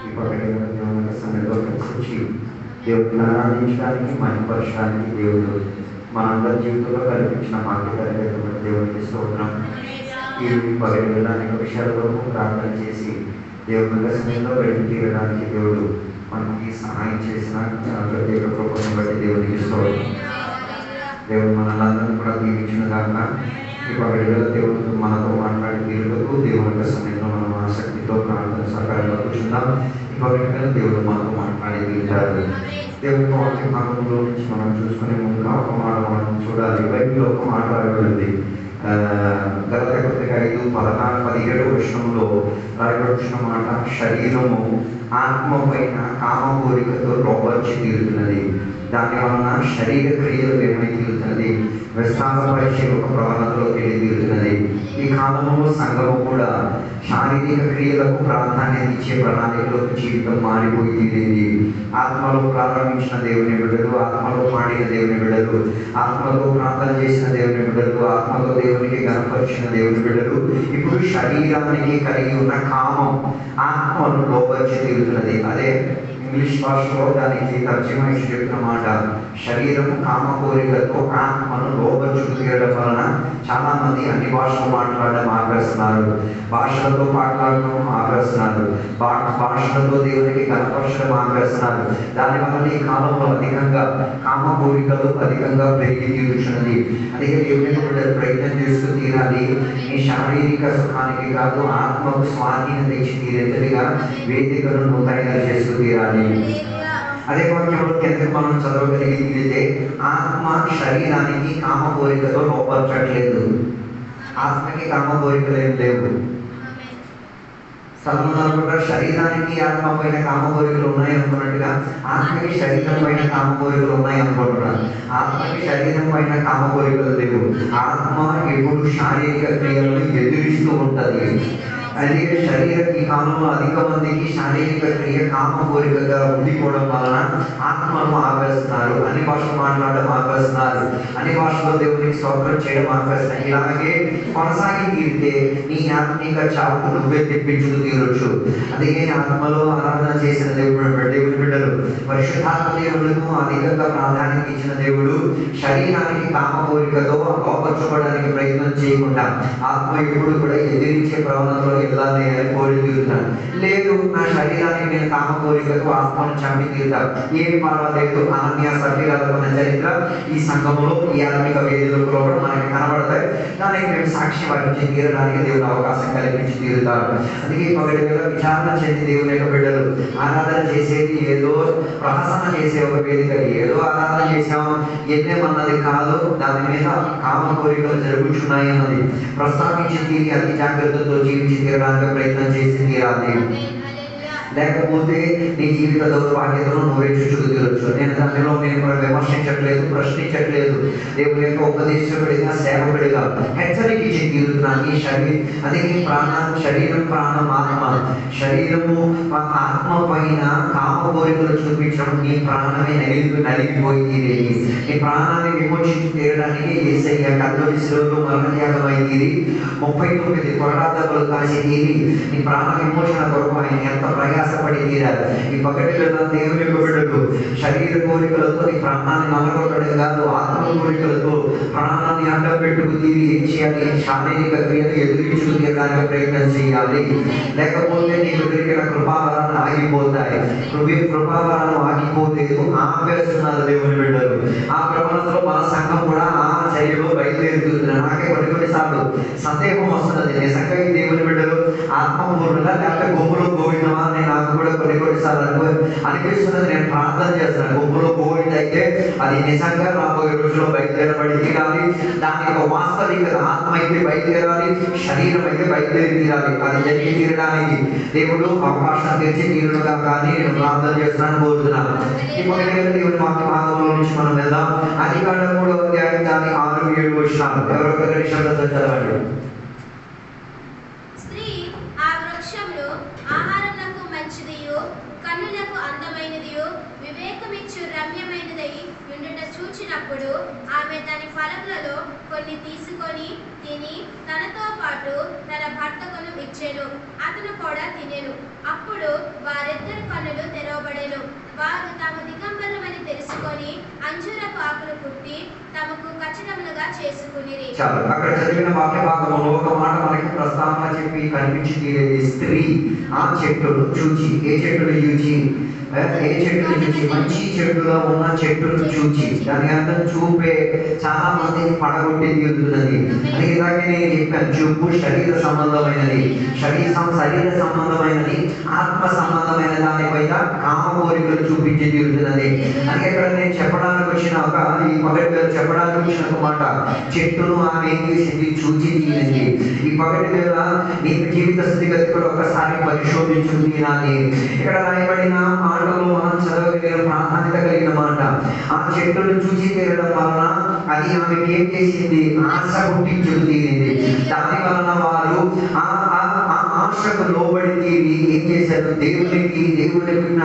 ఈ పగటిలో దేవుని సన్నిధిలో కలిసి దేవుడిని ఆరాధించడానికి మహిమపరచడానికి దేవుడు మనందరి జీవితంలో కల్పించిన భాగ్యకరమైనటువంటి దేవునికి స్తోత్రం. ఈ పగటిలో అనేక విషయాలలో ప్రార్థన చేసి దేవుని సన్నిధిలో గడిపి తీరడానికి దేవుడు మనకి సహాయం చేసిన ప్రత్యేక కృపను బట్టి దేవునికి స్తోత్రం. దేవుడు మనల్ని కూడా దీవించిన దాకా ఈ పగటిలో దేవుడు మనతో మాట్లాడి తీరులకు దేవుని సన్నిధిలో మనం ఆసక్తితో ప్రార్థన సహకారంగా కూర్చుందాం. ఈ పగటిలో దేవుడు మనతో మాట్లాడి తీరుతారు. దేవుని వాక్య భాగంలో నుంచి మనం చూసుకునే ముందుగా ఒక మాట మనం చూడాలి. బైబిల్లో ఒక మాట రాయబడింది. గలతీ పత్రిక 5:16-17 వచనంలో రాయబడిన మాట, శరీరము ఆత్మ పైన కామ కోరికతో లోబర్చి తీరుతున్నది. దాని వలన శరీర క్రియలు ఏమై తీరుతున్నది, విస్తారపరిచే ఒక ప్రవణతలోకి వెళ్ళి తీరుతున్నది. ఈ కాలంలో సంఘము కూడా శారీరక క్రియలకు ప్రాధాన్యత ఇచ్చే ప్రణాళికలోకి జీవితం మారిపోయి తీరేది. ఆత్మలో ప్రారంభించిన దేవుని బిడ్డలు, ఆత్మలో పాడిన దేవుని బిడ్డలు, ఆత్మలో ప్రార్థన చేసిన దేవుని బిడ్డలు, ఆత్మలో దేవునికి గణపరిచిన దేవుని బిడ్డలు ఇప్పుడు శరీరానికి కలిగి ఉన్న కామం ఆత్మను లోపరిచి తీరుతున్నది. అదే ఇంగ్లీష్ భాషలో దానికి తర్జమా ఇచ్చి చెప్పిన మాట, శరీరం కామ కోరికతో ఆత్మను లోపరుచు తీయడం వలన చాలా మంది అన్ని భాషలు మాట్లాడడం ఆపేస్తున్నారు, భాషలతో మాట్లాడడం ఆపేస్తున్నారు, భాషలతో దేవునికి కనపరచడం ఆపేస్తున్నారు. దానివల్ల ఈ కాలంలో అధికంగా కామ కోరికలు అధికంగా పెరిగి తీరుచున్నది. అందుకే దేవుని ప్రయత్నం చేస్తూ తీరాలి. ఈ శారీరక సుఖానికి కాదు, ఆత్మకు స్వాధీనం తెచ్చి తీరేదిగా వేదికలను తయారు చేస్తూ తీరాలి. అదే వాక్యంలో కిందకి మనం చదవగలిగితే, ఆత్మ శరీరానికి కామ కోరికతో లోపరచట్లేదు. ఆత్మకి కామ కోరికలు ఏం లేవు. సలమోను శరీరానికి ఆత్మ పైన కామ కోరికలు ఉన్నాయి అనుకున్నట్టుగా ఆత్మకి శరీరం పైన కామ కోరికలు ఉన్నాయి అనుకుంటున్నారు. ఆత్మకి శరీరం పైన కామ కోరికలు లేవు. ఆత్మ ఎప్పుడు శారీరక క్రియలను ఎదురిస్తూ ఉంటుంది. అదే ఈ కాలంలో అధిక మందికి శారీరక క్రియ కామ కోరికగా ఉండిపోవడం వలన ఆత్మను ఆపేస్తున్నారు, అన్ని భాషలు మాట్లాడడం ఆపేస్తున్నారు, అన్ని భాషలో దేవునికి స్తోత్రం చేయడం ఆపేస్తున్నారు. ఇలాగే కొనసాగి తీరితే నీ ఆత్మీక చావుకు నువ్వే తెప్పించుకు తీరొచ్చు. అందుకే ఆత్మలో ఆరాధన చేసిన దేవుని బిడ్డలు, పరిశుద్ధాత్మ దేవుడుకు అధికంగా ప్రాధాన్యత ఇచ్చిన దేవుడు శరీరానికి కామ కోరికతో లోపరచుకోవడానికి ప్రయత్నం చేయకుండా ఆత్మ ఎప్పుడు కూడా ఎదిరించే ప్రవణతలో వెళ్ళాలి అని కోరి తీరుతాను. లేదు, నా శరీరానికి నేను కామ కోరికతో ఆత్మను చంపి తీరుతాను, ఏమి పర్వాలేదు. అనన్య సభ్యురాలు చరిత్ర ఈ సంఘంలో ఈ ఆత్మిక వేదికలో కూడా మనకి కనబడతాయి. దానికి మేము సాక్షి వహించి తీరడానికి దేవుడు అవకాశం కల్పించి తీరుతారు. అందుకే పగటివేళ విచారణ చెంది దేవుని యొక్క బిడ్డలు ఆరాధన చేసేది ఏదో ప్రహసన చేసే ఒక వేదిక, ఏదో ఆరాధన చేసాం ఎన్నేమన్నది కాదు, దాని మీద కామ కోరికలు జరుగుతున్నాయి అన్నది ప్రస్తావించి తీరి అతి జాగ్రత్తతో జీవించి తీరడానికి ప్రయత్నం చేసి తీరాలి. లేకపోతే నీ జీవిత దౌర్భాగ్యతను నువ్వే చూచుకు. నేను దానిలో కూడా విమర్శించట్లేదు, ప్రశ్నించట్లేదు. దేవుని యొక్క ఉపదేశకుడిగా సేవకుడిగా హెచ్చరిక ఇచ్చి తీరుతున్నాను. ఈ అది నీ ప్రాణం, శరీరం ప్రాణం ఆత్మ. శరీరము ఆత్మ పైన కామ కోరికలు చూపించడం నీ ప్రాణమే నలిగిపోయి తీరేది. నీ ప్రాణాన్ని విమోచించి తీరడానికి యేసయ్య కల్వరి శిలువలో మరణత్యాగమై తీరి 39 కొరడాదములు కాసి తీరి నీ ప్రాణ విమోచన కొరకు ఆయన ఎంత ప్రయాసపడి తీరారు. ఈ పగటిలో దేవుని బిడ్డలు శరీర కోరికలతో నీ ప్రాణాన్ని నలగొట్టడం కాదు, ఆత్మ కోరికలతో ప్రాణాన్ని అడ్డం పెట్టుకు తీరి ఏం చేయాలి? శారీరక క్రియను ఎదురించుకు తీరడానికి ప్రయత్నం చేయాలి. లేకపోతే నీకు దొరికిన కృపావరాలు ఆగిపోతాయి. కృపావరాలు ఆగిపోతే ఆపేస్తున్నారు దేవుని బిడ్డలు. ఆ ప్రవణతలో మన సంఘం కూడా ఆ చర్యలో బయలుదేరుతుంది. నాకే కొన్నిసార్లు సందేహం వస్తున్నది, నిజంగా ఈ దేవుని బిడ్డలు ఆత్మపూర్ణంగా లేకపోతే గుంపులో పోయినవా అని నాకు కూడా కొన్నిసార్లు అనిపిస్తున్నది. నేను ప్రార్థన చేస్తున్నాను, గుంపులో పోయింది అయితే అది నిజంగా రాబోయే రోజుల్లో బయలుదేరబడి తీరాలి. దానికి ఒక వాస్తవికత, ఆత్మ అయితే బయలుదేరాలి, శరీరం అయితే బయలుదేరి తీరాలి. అది జరిగి తీరడానికి దేవుడు అవకాశం తెచ్చి తీరుగా కానీ నేను ప్రార్థన చేస్తున్నాను, కోరుతున్నాను. ఇప్పుడు దేవుని వాక్య భాగంలో నుంచి మనం వెళ్దాం. అధికారం 3వ అధ్యాయం దాని 6-7 వచనాలు ఎవరొకరి శబ్దంతో చదవండి. స్త్రీ ఆ వృక్షమును ఆహారమునకు మంచిదియు కన్నులకు అందమైనదియు వివేకమిచ్చు రమ్యమైనదై ఉండుట చూచినప్పుడు ఆమె దాని ఫలములలో కొన్ని తీసుకొని తిని తనతో పాటు తన భర్తకును ఇచ్చెను. అతను కూడా తినెను. అప్పుడు వారిద్దరు వచ్చెను. వారు తాము దిగంబరమని తెలుసుకొని అంజూరపు ఆకులు కుట్టి తమకు కచ్చడములుగా చేసుకునిరి. చాలు. అక్కడ చదివిన వాక్య భాగంలో ఒక మాట మనకి ప్రస్తావన చెప్పి కనిపించింది. స్త్రీ ఆ చెట్టును చూచి, ఏ చెట్టును చూచి, మంచి చెట్టుగా ఉన్న చెట్టును చూచి, దాని అర్థం చూపే చాలా మందిని పడగొట్టి తీరుతున్నది. అది ఇలాగే నేను చెప్పాను, చూపు శరీర సంబంధమైనది, శరీర సంబంధమైనది, ఆత్మ సంబంధమైన దానిపైన కామ కోరికలు చూపించి తీరుతున్నది. అది ఇక్కడ నేను చెప్పడానికి వచ్చిన ఈ పగటి చెప్పడానికి వచ్చిన ఒక మాట, చెట్టును ఆమె ఏం చేసింది, చూచి తీరింది. ఈ పగటి వేళ నీకు జీవిత స్థితిగతి కూడా ఒకసారి పరిశోధించు తీరాలి. ఇక్కడ రాయబడిన మాటలో మనం చదవగలిగిన ప్రాధాన్యత కలిగిన మాట, ఆ చెట్టును చూచి తీరడం వలన అది ఆమెకి ఏం చేసింది, ఆశ పుట్టించు తీరింది. దాని వలన వారు ఆ ఆశకు లోబడి తీరి ఏం చేశారు, దేవునికి ఉన్న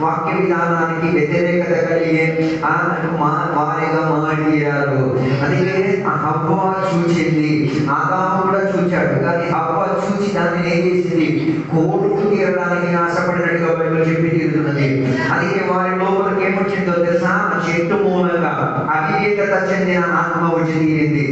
వాక్య విధానానికి వ్యతిరేకత కలిగే వారిగా మారియారు. అందుకే హవ్వ చూచింది, ఆదాము కూడా చూచాడు, కానీ హవ్వ చూచి దాన్ని ఏం చేసింది, కోరుకు తీరడానికి ఆశపడినట్టుగా బైబిల్ చెప్పి తీరుతున్నది. అందుకే వారి లోపలికి ఏమొచ్చిందో తెలుసా, చెట్టు మూలంగా అవివేకత చెందిన ఆత్మ వచ్చి తీరింది.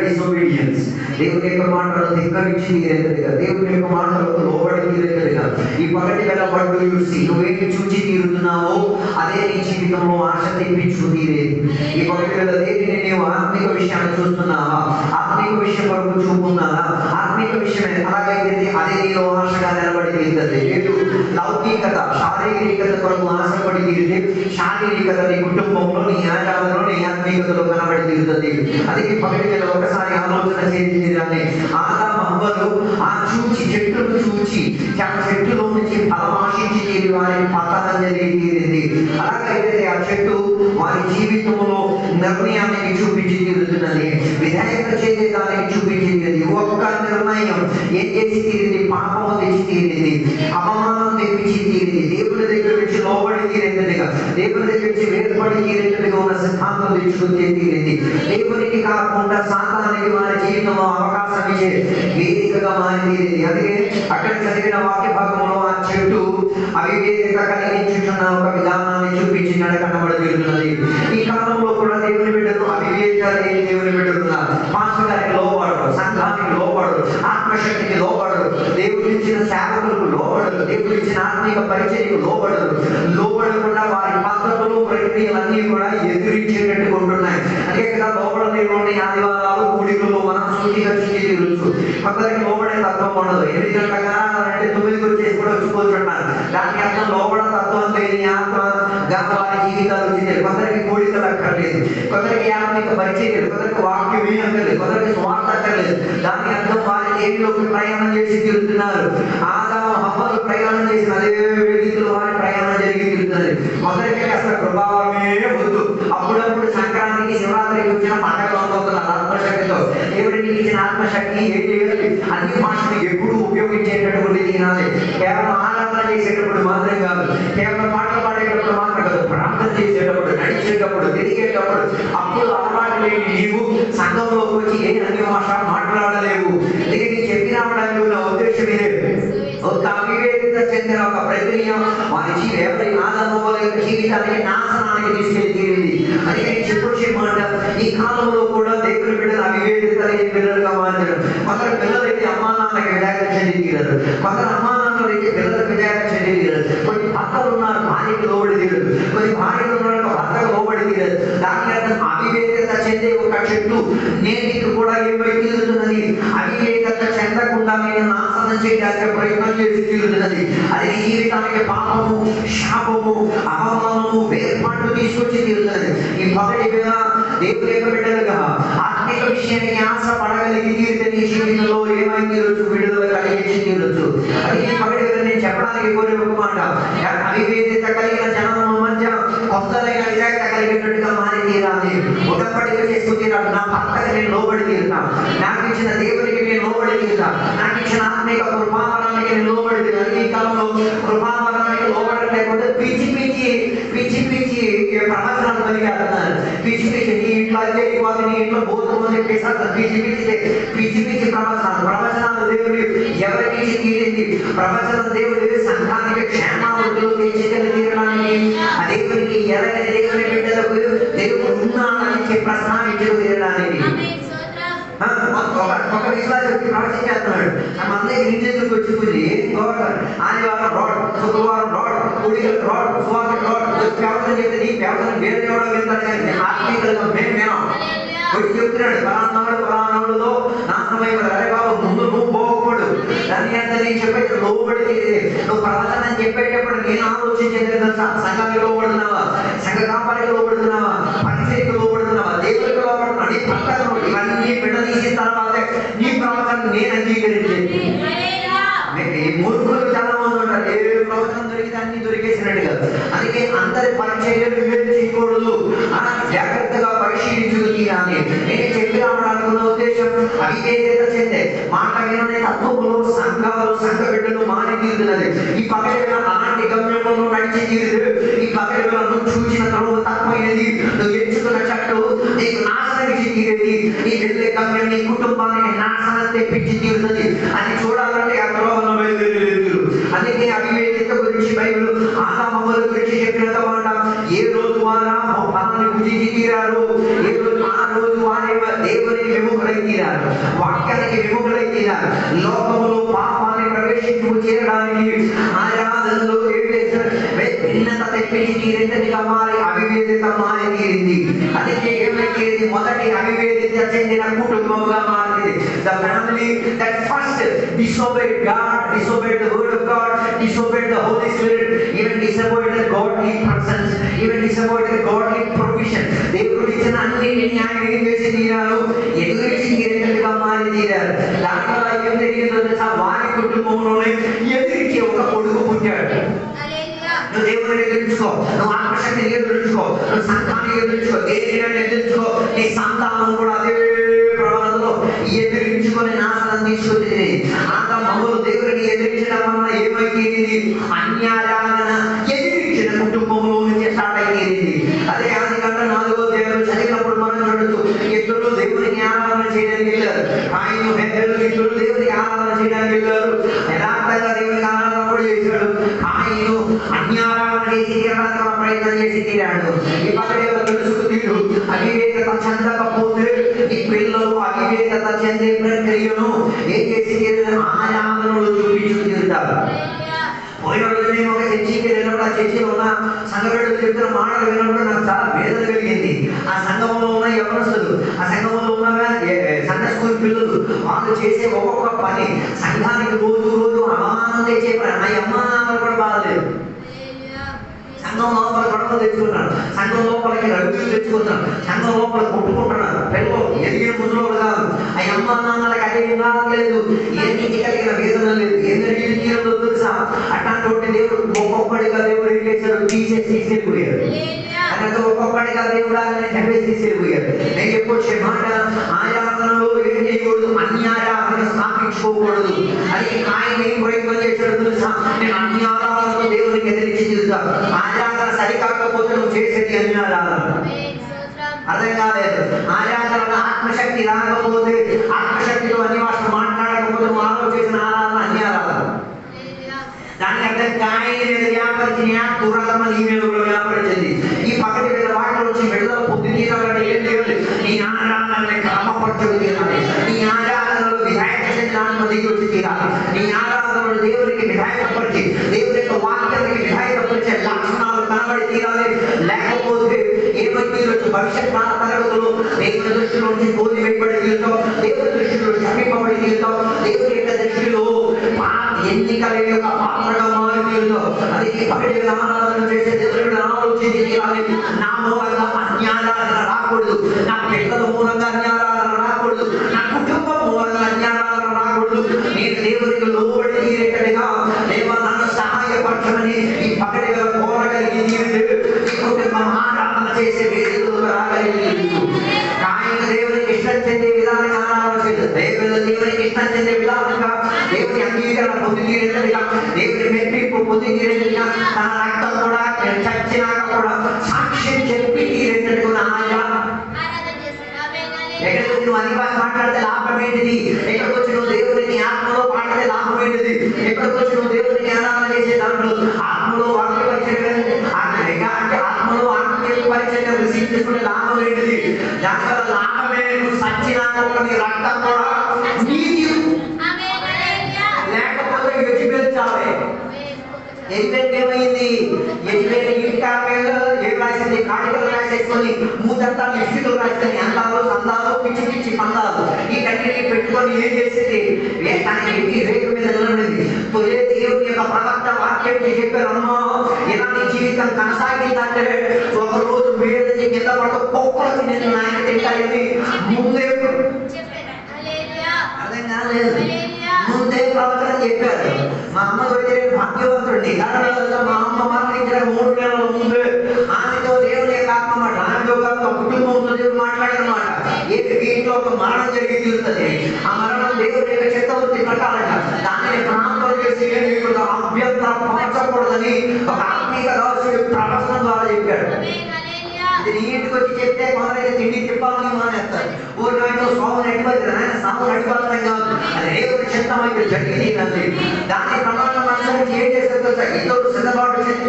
డిసోబీడియన్స్, దేవుని యొక్క మాటలు ధిక్కరించి తీరేదిగా, దేవుని యొక్క మాటలకు లోబడి తీరేదిగా. ఈ పగటి వేళ పట్టు చూసి నువ్వేమి చూచి తీరుతున్నావో అదే నీ జీవితంలో ఆశ తెప్పించు తీరేది. ఈ పగటి వేళ దేనిని నీవు ఆత్మిక విషయాన్ని చూస్తున్నావా, ఆత్మిక విషయం వరకు చూపున్నావా, ఆత్మిక విషయమే అలాగైతే అదే నీలో ఆశగా నిలబడి తీరుతుంది. లేదు లౌకికత, శారీరకత కొరకు ఆశపడి తీరితే శారీరకత నీ కుటుంబంలో, నీ ఆచారంలో, నీ ఆత్మీయతలో కనబడి తీరుతుంది. అది పగటి వేళ ఒకసారి ఆలోచన చేయాలి. ఆదాము హవ్వలు ఆ చూచి, చెట్టును చూచి, చెట్టులో నుంచి ఫలం ఆశించి తీరి వారి పతనం జరిగి తీరింది. అలాగైతే ఆ చెట్టు వారి జీవితంలో నిర్ణయానికి చూపించి తీరుతున్నది, విధాయక చేసేదానికి చూపించి తీరింది. ఒక్క నిర్ణయం ఏం చేసి తీరింది, పాపము తెచ్చి తీరింది, అవమానం తెప్పించి తీరింది, దేవుని దగ్గర నుంచి లోబడి తీరేందుగా, దేవుని దగ్గర నుంచి వేర్పడి తీరేందుగా ఉన్న సిద్ధాంతం తెచ్చుకుని తీరింది. దేవునికి కాకుండా సాతానికి వారి జీవితంలో అవకాశం ఇచ్చే వేదికగా మారి తీరింది. అందుకే అక్కడ చదివిన వాక్య భాగంలో ఆ చెట్టు అవివేకత కలిగించుతున్న ఒక విధానాన్ని చూపించి కనబడి తీరుతున్నది. ఈ కాలంలో కూడా దేవుని బిడ్డలు అవివేకాలు దేవుని బిడ్డలు ఉన్నారు. పాస్టర్ గారికి లోబడరు, సంఘానికి లోబడరు, ఆత్మశక్తికి లోబడరు, దేవుడు ఇచ్చిన సేవకులకు లోబడరు, దేవుడు ఇచ్చిన ఆత్మీయ పరిచయకు లోబడకుండా వారి పద్ధతులు, ప్రక్రియలన్నీ కూడా ఎదురించేటట్టుగా ఉంటున్నాయి. అదే కదా లోబడలేని ఆదివారాలు కూడికల్లో మనం సూటిగా చూసి తీరుచు. కొందరికి లోబడే తత్వం ఉండదు. 8 గంటలుగా అంటే 9కి వచ్చేసి కూడా వచ్చుకోచుంటారు. దానికి అర్థం లోబడ తత్వం లేని ఆత్మ వారి జీవితాలు వచ్చింది. కొందరికి కోడికలు అక్కర్లేదు, కొందరికి ఆత్మిక పరిచయం, కొందరికి వాక్యమే అక్కర్లేదు, కొందరికి స్వార్థ అక్కర్లేదు. దానికి అర్థం వారి దేవిలోకి ప్రయాణం చేసి తీరుతున్నారు. ఆదాము హవ్వలు ప్రయాణం చేసిన అదే వేదికలో వారి ప్రయాణం జరిగి తీరుతున్నది. కొందరికి అసలు ప్రభావమే వద్దు. అప్పుడప్పుడు సంక్రాంతికి, శివరాత్రికి వచ్చిన పండుగలు అనుకుంటున్నారు ఆత్మశక్తితో. దేవుడికి ఇచ్చిన ఆత్మశక్తి ఏం చేయాలి, అన్ని భాషలు ఎప్పుడు ఉపయోగించేటటువంటి తినాలి. కేవలం ఆరాధన చేసేటప్పుడు మాత్రం కాదు, కేవలం పాటలు పాడేటప్పుడు మాత్రం కాదు, ప్రార్థన చేసేటప్పుడు, నడిచేటప్పుడు, తిరిగేటప్పుడు. అప్పుడు అలవాటు లేని నీవు సంఘంలోకి వచ్చి ఏ అన్ని భాష మాట్లాడలేవు. అందుకే నీ చెప్పి రావడానికి ఉన్న ఉద్దేశం ఇదే. ఒక అవివేకత చెందిన ఒక ప్రక్రియ వారి ఎవరి ఆనందం జీవితానికి నాశనానికి తీసుకెళ్లి తీరింది. అందుకే చెప్పమాట ఈ కాలంలో కూడా దేవుని బిడ్డలు అవివేకత లేని పిల్లలుగా మారారు. కొందరు పిల్లలైతే అమ్మా నాన్నకి విడాకులు చెంది తీరారు, కొందరు అమ్మా నాన్నలు అయితే పిల్లలకు విడాకులు చెంది తీరారు. కొన్ని భర్తలు ఉన్నారు భార్యకు లోబడి తీరారు, కొన్ని భార్యలు ఉన్నారు భర్తకు లోబడి తీరారు. దాని అర్థం అవివేకత చెందే ఒక చెట్టు నేటికి కూడా ఏమై తీరుతున్నది, అవివేకత చెందకుండా నేను నాశనం చేయడానికి ప్రయత్నం చేసి తీరుతున్నది. అది జీవితానికి పాపము, శాపము, అవమానము, వేర్పాటు తీసుకొచ్చి తీరుతున్నది. ఈ పగటి వేళ దేవుని యొక్క బిడ్డలుగా ఆత్మిక విషయానికి ఆశ పడగలిగి తీరితే నీ జీవితంలో ఏమై తీరొచ్చు, విడుదల కలిగించి తీరొచ్చు. అది ఈ పగటి వేళ నేను చెప్పడానికి కోరే ఒక మాట, అవివేకత కలిగిన జనం మధ్య కొత్తదైన విధేయత కలిగినట్టుగా మారి తీరాలి. ఉడపడిగా చేసుకుని తీరాలి. నా భర్తకి నేను లోబడి తీరుతా, నాకు ఇచ్చిన దేవునికి నేను లోబడి తీరుతా, నాకు ఇచ్చిన ఆత్మిక కృపావరానికి నేను లోబడి తీరాలి. ఈ కాలంలో కృపావరానికి లోబడి లేకపోతే పిచ్చి ప్రవచనాలు కలిగేస్తున్నారు. పిచ్చి నీ ఇంట్లో అదే నీ ఇంట్లో బోధం పిచ్చి ప్రవచనాలు దేవుడు ఎవరికి తీరింది? ప్రవచనం దేవుడు సంఘానికి క్షేమావృద్ధులు తెచ్చుకొని తీరడానికి, ఆ దేవునికి ఎలాగైతే దేవుని బిడ్డలకు దేవుడు ఉన్నాడని ప్రస్తావించు తీరడానికి. ఒక విశ్వాసం ప్రవచించేస్తున్నాడు. మన ఇంటికి వచ్చి పూజి ఆదివారం రాడ్, శుక్రవారం రాడ్, కుడిగలు రాడ్, స్వామి రాడ్, వ్యవసాయం చేస్తే నీ వ్యవసాయం వేరే ఎవడో వెళ్తాడు కానీ ఆత్మీయులుగా మేము వచ్చి చెప్తున్నాడు పలానాడులో నాశనమైపోతుంది. అరే బాబు ముందు నువ్వు పోకూడదు. దాని అంతా నేను చెప్పేది లోబడి నువ్వు ప్రవచనం చెప్పేటప్పుడు నేను ఆలోచించేది సంఘానికి లోబడుతున్నావా, సంఘ కాపానికి లోబడుతున్నావా, పరిచయకు లోబడుతున్నావా, దేవుడికి లోబడుతున్నావు. నీ పక్కన ఇవన్నీ విడదీసిన తర్వాత నీ ప్రవచనం నేను అంగీకరించేది. మూర్ఖులు చాలా మంది ఉంటారు, ఏ ప్రవచనం దొరికితే అన్ని దొరికేసినట్టుగా. అందుకే అందరి పరిచయం వివేచించకూడదు, జాగ్రత్తగా పరిశీలించుకు తీరాలి. నేను చెప్పి రావడాలనుకున్న ఉద్దేశం అవిధేయత చెందే మాట విననే తత్వములో సంఘాలు సంఘ బిడ్డలు మారి తీరుతున్నది. ఈ పగల అలాంటి గమ్యంలో నడిచి తీరు. ఈ పగలను చూసిన తర్వాత తక్కువైనది నువ్వు ఎంచుకున్న చెట్టు నీకు నాశనమిచ్చి తీరేది. నీ వెళ్ళే గమ్యం నీ కుటుంబానికి నాశనం తెప్పించి తీరుతుంది అని చూడాలంటే ఆ త్రోవలో బయలుదేరు. అందుకే అవివేకత గురించి బైబిల్ ఆదామవ్వల గురించి చెప్పినంత మాట, ఏ రోజు వారా పనులు భుజించి తీరారు, ఏ రోజు ఆ రోజు వారే దేవునికి విముఖులై తీరారు, వాక్యానికి విముఖులై తీరారు. లోకములో పాపాన్ని ప్రవేశించు చేరడానికి ఆరాధనలో భిన్నత తెప్పించి తీరేంతటిగా మారి అవివేకత మారి తీరింది. అందుకే ఏమైతే మొదటి అవివేకత చెందిన కుటుంబంగా మారింది. The family that first disobeyed God, disobeyed the word of God, disobeyed the Holy Spirit, even disobeyed the godly persons, even disobeyed the godly provision. దేవుడు ఇచ్చిన అన్ని న్యాయం చేసి తీరారు, ఎదురించి తీరేటట్టుగా మారి తీరారు. దానివల్ల ఏం జరిగిందో తెలుసా? వారి కుటుంబంలోనే ఎదురించి ఒక కొడుకు పుట్టాడు. నువ్వు దేవుని ఎదుర్చుకో, నువ్వు ఆత్మశక్తిని ఎదుర్చుకో, నువ్వు సంఘాన్ని ఎదుర్చుకో, దేనిని ఎదుర్చుకో, నీ సంతానం కూడా అదే ప్రమాదంలో ఎదిరించుకొని నాశనం తీసుకొచ్చింది. ఆదాము దేవుడిని ఎదిరించడం వల్ల ఏమైపోయింది? అన్యాయాలను ఎదిరించిన కుటుంబంలో నుంచి స్టార్ట్ అయ్యింది. అదే ఆదికాండం 4వ అధ్యాయం చదివినప్పుడు మనం చూడొచ్చు, ఇద్దరు దేవునికి ఆరాధన చేయడానికి వెళ్ళారు. ఆయన పెద్దలు ఇద్దరు దేవునికి ఆరాధన చేయడానికి వెళ్ళారు. యథార్థంగా దేవునికి ఆరాధన కూడా చేశాడు. ఆయన అన్యారాధన చేసి తీరడానికి ప్రయత్నం చేసి తీరాడు. ఈ పక్కన తెలుసుకు తీరు అవివేకత చెందకపోతే ఈ పిల్లలు అవివేకత చెందే ప్రక్రియను ఏం చేసి ఆరాధనలు చూపించు తీరుతారు. పోయిన రోజు నేను ఒక చర్చికి వెళ్ళినప్పుడు ఆ చర్చిలో ఉన్న సంఘబిడ్డలు చెప్తున్న మాటలు విన్నప్పుడు నాకు చాలా వేదన కలిగింది. ఆ సంఘంలో ఉన్న యవనస్తులు, ఆ సంఘంలో ఉన్న సంఘ స్కూల్ పిల్లలు, వాళ్ళు చేసే ఒక్కొక్క పని సంఘానికి రోజు రోజు అమానం తెచ్చే పని. నా అమ్మానాలు కూడా బాధలేదు. సంఘం లోపల గొడవలు తెచ్చుకుంటున్నారు, సంఘం లోపలికి రగులు తెచ్చుకుంటున్నారు, సంఘం లోపల కొట్టుకుంటున్నారు. పిల్లలు ఎదిగిన ముసలోళ్ళు కాదు. ఆ అమ్మ నాన్నలకి అదే విధానం లేదు, ఏంటి కలిగిన వేదన లేదు. ఏం జరిగింది తీరదో తెలుసా? అట్లాంటి దేవుడు ఒక్కొక్కడిగా దేవుడు ఏం చేశాడు? తీసుకెళ్ళిపోయాడు. అన్నట్టు ఒక్కొక్కడిగా దేవుడు ఆయన చెప్పేసి తీసుకెళ్ళిపోయాడు. నేను చెప్పొచ్చే మాట, ఆరాధనలో ఏం చేయకూడదు, అన్యాయాలను స్థాపించుకోకూడదు. అది ఆయన ఏం ప్రయత్నం చేశాడు తెలుసా? నేను అన్యాయాలను దేవునికి ఎదిరించి తీరుతాను. ఆరాధన సరికాకపోతే నువ్వు చేసేది అన్యాయాలను అర్థం కాలేదు. ఆరాధన ఆత్మశక్తి రాకపోతే, ఆత్మశక్తితో అన్నివాసం మాట్లాడకపోతే నువ్వు ఆలోచించిన ఆరాధన అన్యారాధన. దాని అర్థం కాయని మీద వ్యాపరిచిన దురాత్మ నీ మీద కూడా వ్యాపరించింది. ఈ పక్కటి మీద వాటిలో వచ్చి విడుదల పొంది తీరాలంటే ఏం చేయాలి? నీ ఆరాధనని క్రమపరచుకు తీరాలి. నీ ఆరాధనలో విధాయక చెందాన్ని దిగి వచ్చి తీరాలి. నీ ఆరాధనలో దేవునికి విధాయకపరిచి, దేవుని యొక్క వాక్యానికి విధాయకపరిచే లక్షణాలు కనబడి తీరాలి. లేకపోతే ఏమైతే భవిష్యత్ కాల తరగతులు దేవుని దృష్టిలో నుంచి కోరి వెంబడి తీరుతాం, దేవుని దృష్టిలో సమీపబడి తీరుతాం, దేవుని యొక్క దృష్టిలో ఎన్నికల యొక్క పాత్రగా మారి తీరుతాం. అది పగటి ఆరాధన చేసే దేవుడు ఆలోచించి తీరాలి. నా మూలంగా అన్యారాధన రాకూడదు, నా పిల్లల మూలంగా అన్యారాధన రాకూడదు, నా కుటుంబం మూలంగా అన్యారాధన రాకూడదు. నేను దేవునికి లోబడి తీరేటట్టుగా దేవా నన్ను సహాయపరచమని ఈ పగటి కోరగలిగి తీరు ఈ కుటుంబం ఆరాధన చేసే వేదికలు రాగలిగి ఆయన దేవునికి ఇష్టం చెందే విధానంగా ఆరాధన చేస్తుంది. దేవునికి ఇష్టం చెందే విధానంగా దేవుని అంగీకరణ పొంది తీరేటట్టుగా, దేవుని మెప్పింపు పొంది తీరేటట్టుగా, తన రక్తం కూడా చచ్చినాక కూడా సాక్ష్యం చెప్పి తీరేటట్టుగా ఆయన ఎక్కడికి మనీ భాష మాట్లాడితే లాభం ఏంటిది? ఎక్కడికి వచ్చి నువ్వు దేవుని ఆత్మలో పాడితే లాభం ఏంటిది? ఎక్కడికి వచ్చి నువ్వు దేవుని ఆరాధన చేసే దాంట్లో ఆత్మలో వాక్య పరిచయం అంటే ఆత్మలో ఆత్మీయ పరిచయం రిసీవ్ చేసుకునే లాభం ఏంటిది? దానివల్ల లాభమే నువ్వు సచ్చినాక నీ రక్తం కూడా నీతి, లేకపోతే యెజబెల్ చావే. యెజబెల్ ఏమైంది? యెజబెల్ ఇంటికాడలో ఏం రాసింది? కాడికలు రాసేసుకొని మూతంతా లిప్స్టిక్లు రాసుకొని అందాలు సందాలు పిచ్చి పిచ్చి పందాలు ఈ కట్టిని పెట్టుకొని ఏం చేసింది? తనకి ఇంటి రేటు మీద నిలబడింది. తొలే దేవుని యొక్క ప్రవక్త వాక్యం చెప్పారు, అమ్మా ఇలా నీ జీవితం కొనసాగిందంటే ఒక రోజు వేరే కింద పడుతూ పొక్కులకి నేను నాయన తింటాయని ముందే అర్థం కాలేదు. ముందే ప్రవచన చెప్పారు. మా అమ్మ అయితే భాగ్యవంతుడిని, కారణం మా అమ్మ మరణించిన 3 నెలల ముందు ఆమెతో దేవుని యొక్క ఆత్మ మాట ఆమెతో కుటుంబంతో దేవుడు మాట్లాడనమాట. ఇంట్లో ఒక మరణం జరిగి తీరుతుంది. ఆ మరణం దేవుని యొక్క చిత్తవృత్తి కట్టాలట. దానిని ప్రాంతం చేసి అభ్యంతరం పరచకూడదని ఒక ఆత్మీయ రాజుడు ప్రవచనం ద్వారా చెప్పాడు. ఇది ఇంటికి వచ్చి చెప్తే కొందరైతే తిండి తిప్పాలని మానేస్తారు. ఊరిలో స్వామి నడిపోతుంది, ఆయన సాము నడిపోతాం కాదు, అది దేవుని చిత్తం అయితే జరిగింది. దాని ప్రమాణం అనుసరించి ఏం చేస్తారు? ఇతరులు సిద్ధపాటు చేసి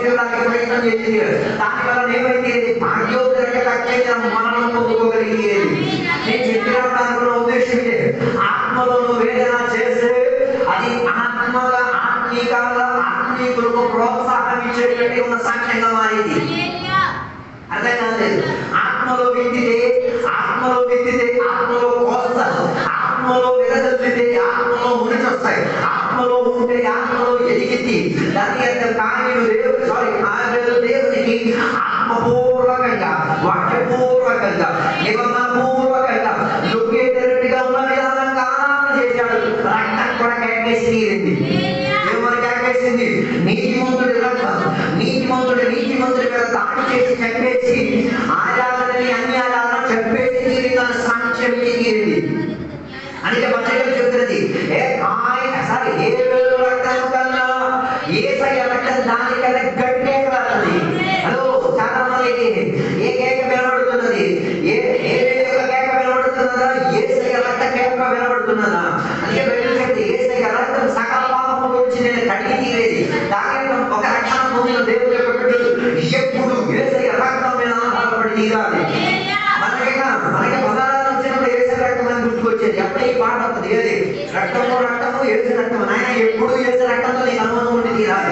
ప్రయత్నం చేసింది. దానివల్ల ఏమైతే భాగ్యోదరక మరణం పొందుకోగలిగేది. నేను చెప్పినప్పుడు ఉద్దేశం ఇదే, ఆత్మలో వేదన చేస్తే అది ఆత్మగా ఆత్మీయంగా ఆత్మీయులకు ప్రోత్సాహం ఇచ్చేటువంటి ఉన్న సాక్ష్యంగా మారింది. అర్థం కాలేదు. ఆత్మలో విత్తితే ఆత్మలో కోస్తారు, ఆత్మలో వెదజల్లితే ఆత్మలో మునిచి వస్తాయి, ఆత్మలో ఉంటే ఆత్మలో ఎదిగింది. దాని అర్థం కాయలు దేవునికి ఆత్మపూర్వకంగా వాక్యపూర్వకంగా నిబంధనపూర్వకంగా లుక్కేటట్టుగా ఉన్న విధానంగా ఆరాధన చేశాడు. రక్తం కూడా కేకేసి తీరింది. దేవుని కేకేసింది. నీతిమంతుడి రక్తం, నీతిమంతుడి మీద దాడి చేసి చంపేసి ఆరాధనని అన్ని ఆరాధన చంపేసి తీరిన సాక్ష్యం తీరింది. అందుకే పత్రికలు చెప్తున్నది, ఏ రక్తం కన్నా యేసయ్య రక్తం దానికన్నా గట్టిగా కలుగుతుంది. హలో, చాలా మందికి ఏ కేక వినబడుతున్నది? ఏ కేక వినబడుతున్నదా? యేసయ్య రక్త కేక వినబడుతున్నదా? అందుకే బైబిల్ చెప్తే యేసయ్య రక్తం సకల పాపము గురించి నేను కడిగి తీరేది. దాని ఒక రక్షణ పొందిన దేవుని యొక్క బిడ్డలు ఎప్పుడు యేసయ్య రక్తం మీద ఆధారపడి తీరాలి. మనకి పదార్థాలు వచ్చినప్పుడు యేసయ్య రక్తం అని గుర్తుకొచ్చేది. ఎప్పుడు ఈ పాట వస్తుంది, ఏది రక్తము యేసు రక్తం. ఆయన ఎప్పుడు యేసు రక్తంతో నీకు అనుభవం ఉండి తీరాలి.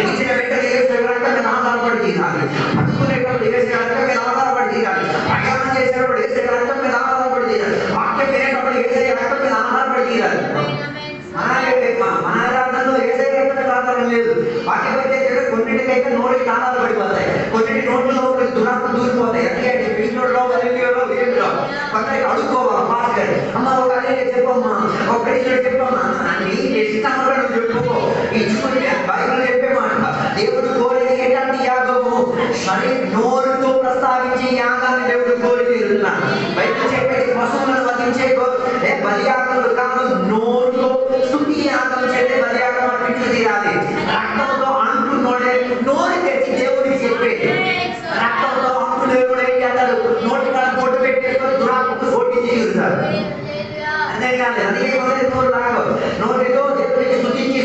ఇచ్చిన వెంటనే యేసు రక్తం మీద ఆధారపడి తీరాలి. పట్టుకునేటప్పుడు యేసు రక్తం మీద ఆధారపడి తీరాలి. ప్రయాణం చేసేటప్పుడు యేసు రక్తం మీద ఆధారపడి తీరాలి. వాక్యం వినేటప్పుడు యేసు రక్తం మీద ఆధారపడి తీరాలి. మన ఆరాధనలో యేసు రక్తం మీద ఆధారం లేదు. వాక్యం అయితే కొన్నింటికైతే నోటికి తాళాలు పడిపోతాయి, కొన్నింటి నోట్లలో దురాత్మ దూరిపోతాయి. ఎందుకంటే విష్ణుడిలో వదిలిలో వీరిలో కొందరికి అడుక్కోవాలి. పాస్టర్ అమ్మ ఒక అదే చెప్పమ్మా, ఒక్కడి చెప్పమ్మా, నీ ఇష్టంగా చెప్పుకో. ఇచ్చుకుని బైబిల్ చెప్పే మాట, దేవుడు కోరేది ఎలాంటి యాగము? నోరుతో ప్రస్తావించి యాగాన్ని దేవుడు కోరి తీరుతున్నాడు. బైబిల్ చెప్పేది పశువులను వధించే బలియాగములు కాదు, నోరుతో స్తుతి యాగం చేసే బలియాగం అన్నింటి తీరాలి. రక్తంతో అంటున్నోడే నోరు తెచ్చి దేవుడికి చెప్పేది. రక్తంతో అంటు దేవుడు ఏం చేస్తాడు? నోటి కాడ పొట్టు పెట్టేసుకొని దురాత్మకు పోటీ తీరుతాడు. అదే కాదు, అందుకే నోరు లాగో నోటితో దేవుడికి స్తుతించి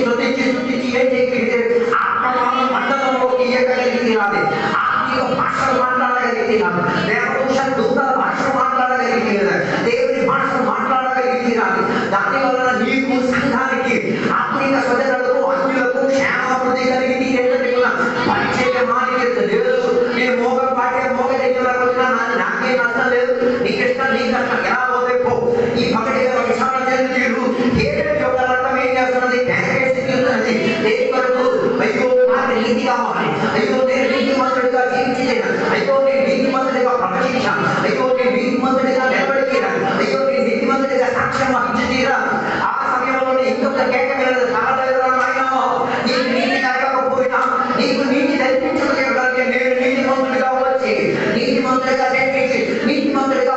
ఏం చేయగలిగితే ఆత్మ మండలంలోకి ఎక్కగలిగి తీరాలి. ఆత్మీయ భాషలు మాట్లాడగలిగి తీరాలి. దేవదూష దూతల భాషలు మాట్లాడగలిగి తీరాలి. దేవుని భాషలు మాట్లాడగలిగి తీరాలి. దాని వలన నీకు సంఘానికి ఆత్మీయ స్వజనులకు అన్యులకు క్షేమాభివృద్ధి కలిగి తీరేటట్టుగా పరిచయం లేదు. నేను మోగ దగ్గరకు వచ్చినా నాకే నష్టం లేదు. నీకు ఇష్టం, నీ కష్టం ఎలా పోతే పో. ఈ పక్కటి విషయాలు తీరు యొక్క రక్తం ఏం చేస్తున్నది? తీరుతున్నది. దేని వరకు? అయ్యో నాకు నీతి కావాలి, అయ్యో నేను నీతి మంత్రుడిగా జీవించలేను, అయ్యో నేను నీతి మంత్రుడిగా ప్రవచించాను, అయ్యో నేను నీతి మంత్రుడిగా నిలబడి తీరాను, అయ్యో నేను నీతి మంత్రుడిగా సాక్ష్యం వహించి తీరాను. ఆ సమయంలో ఇంకొక కేక వెళ్ళదు. కాలవేదన నీకు నీతి జరగకపోయినా నీకు నీతి జరిపించగలిగే నేను నీతి మంత్రుడిగా వచ్చి నీతి మంత్రుడిగా జరిపించి నీతి మంత్రుడిగా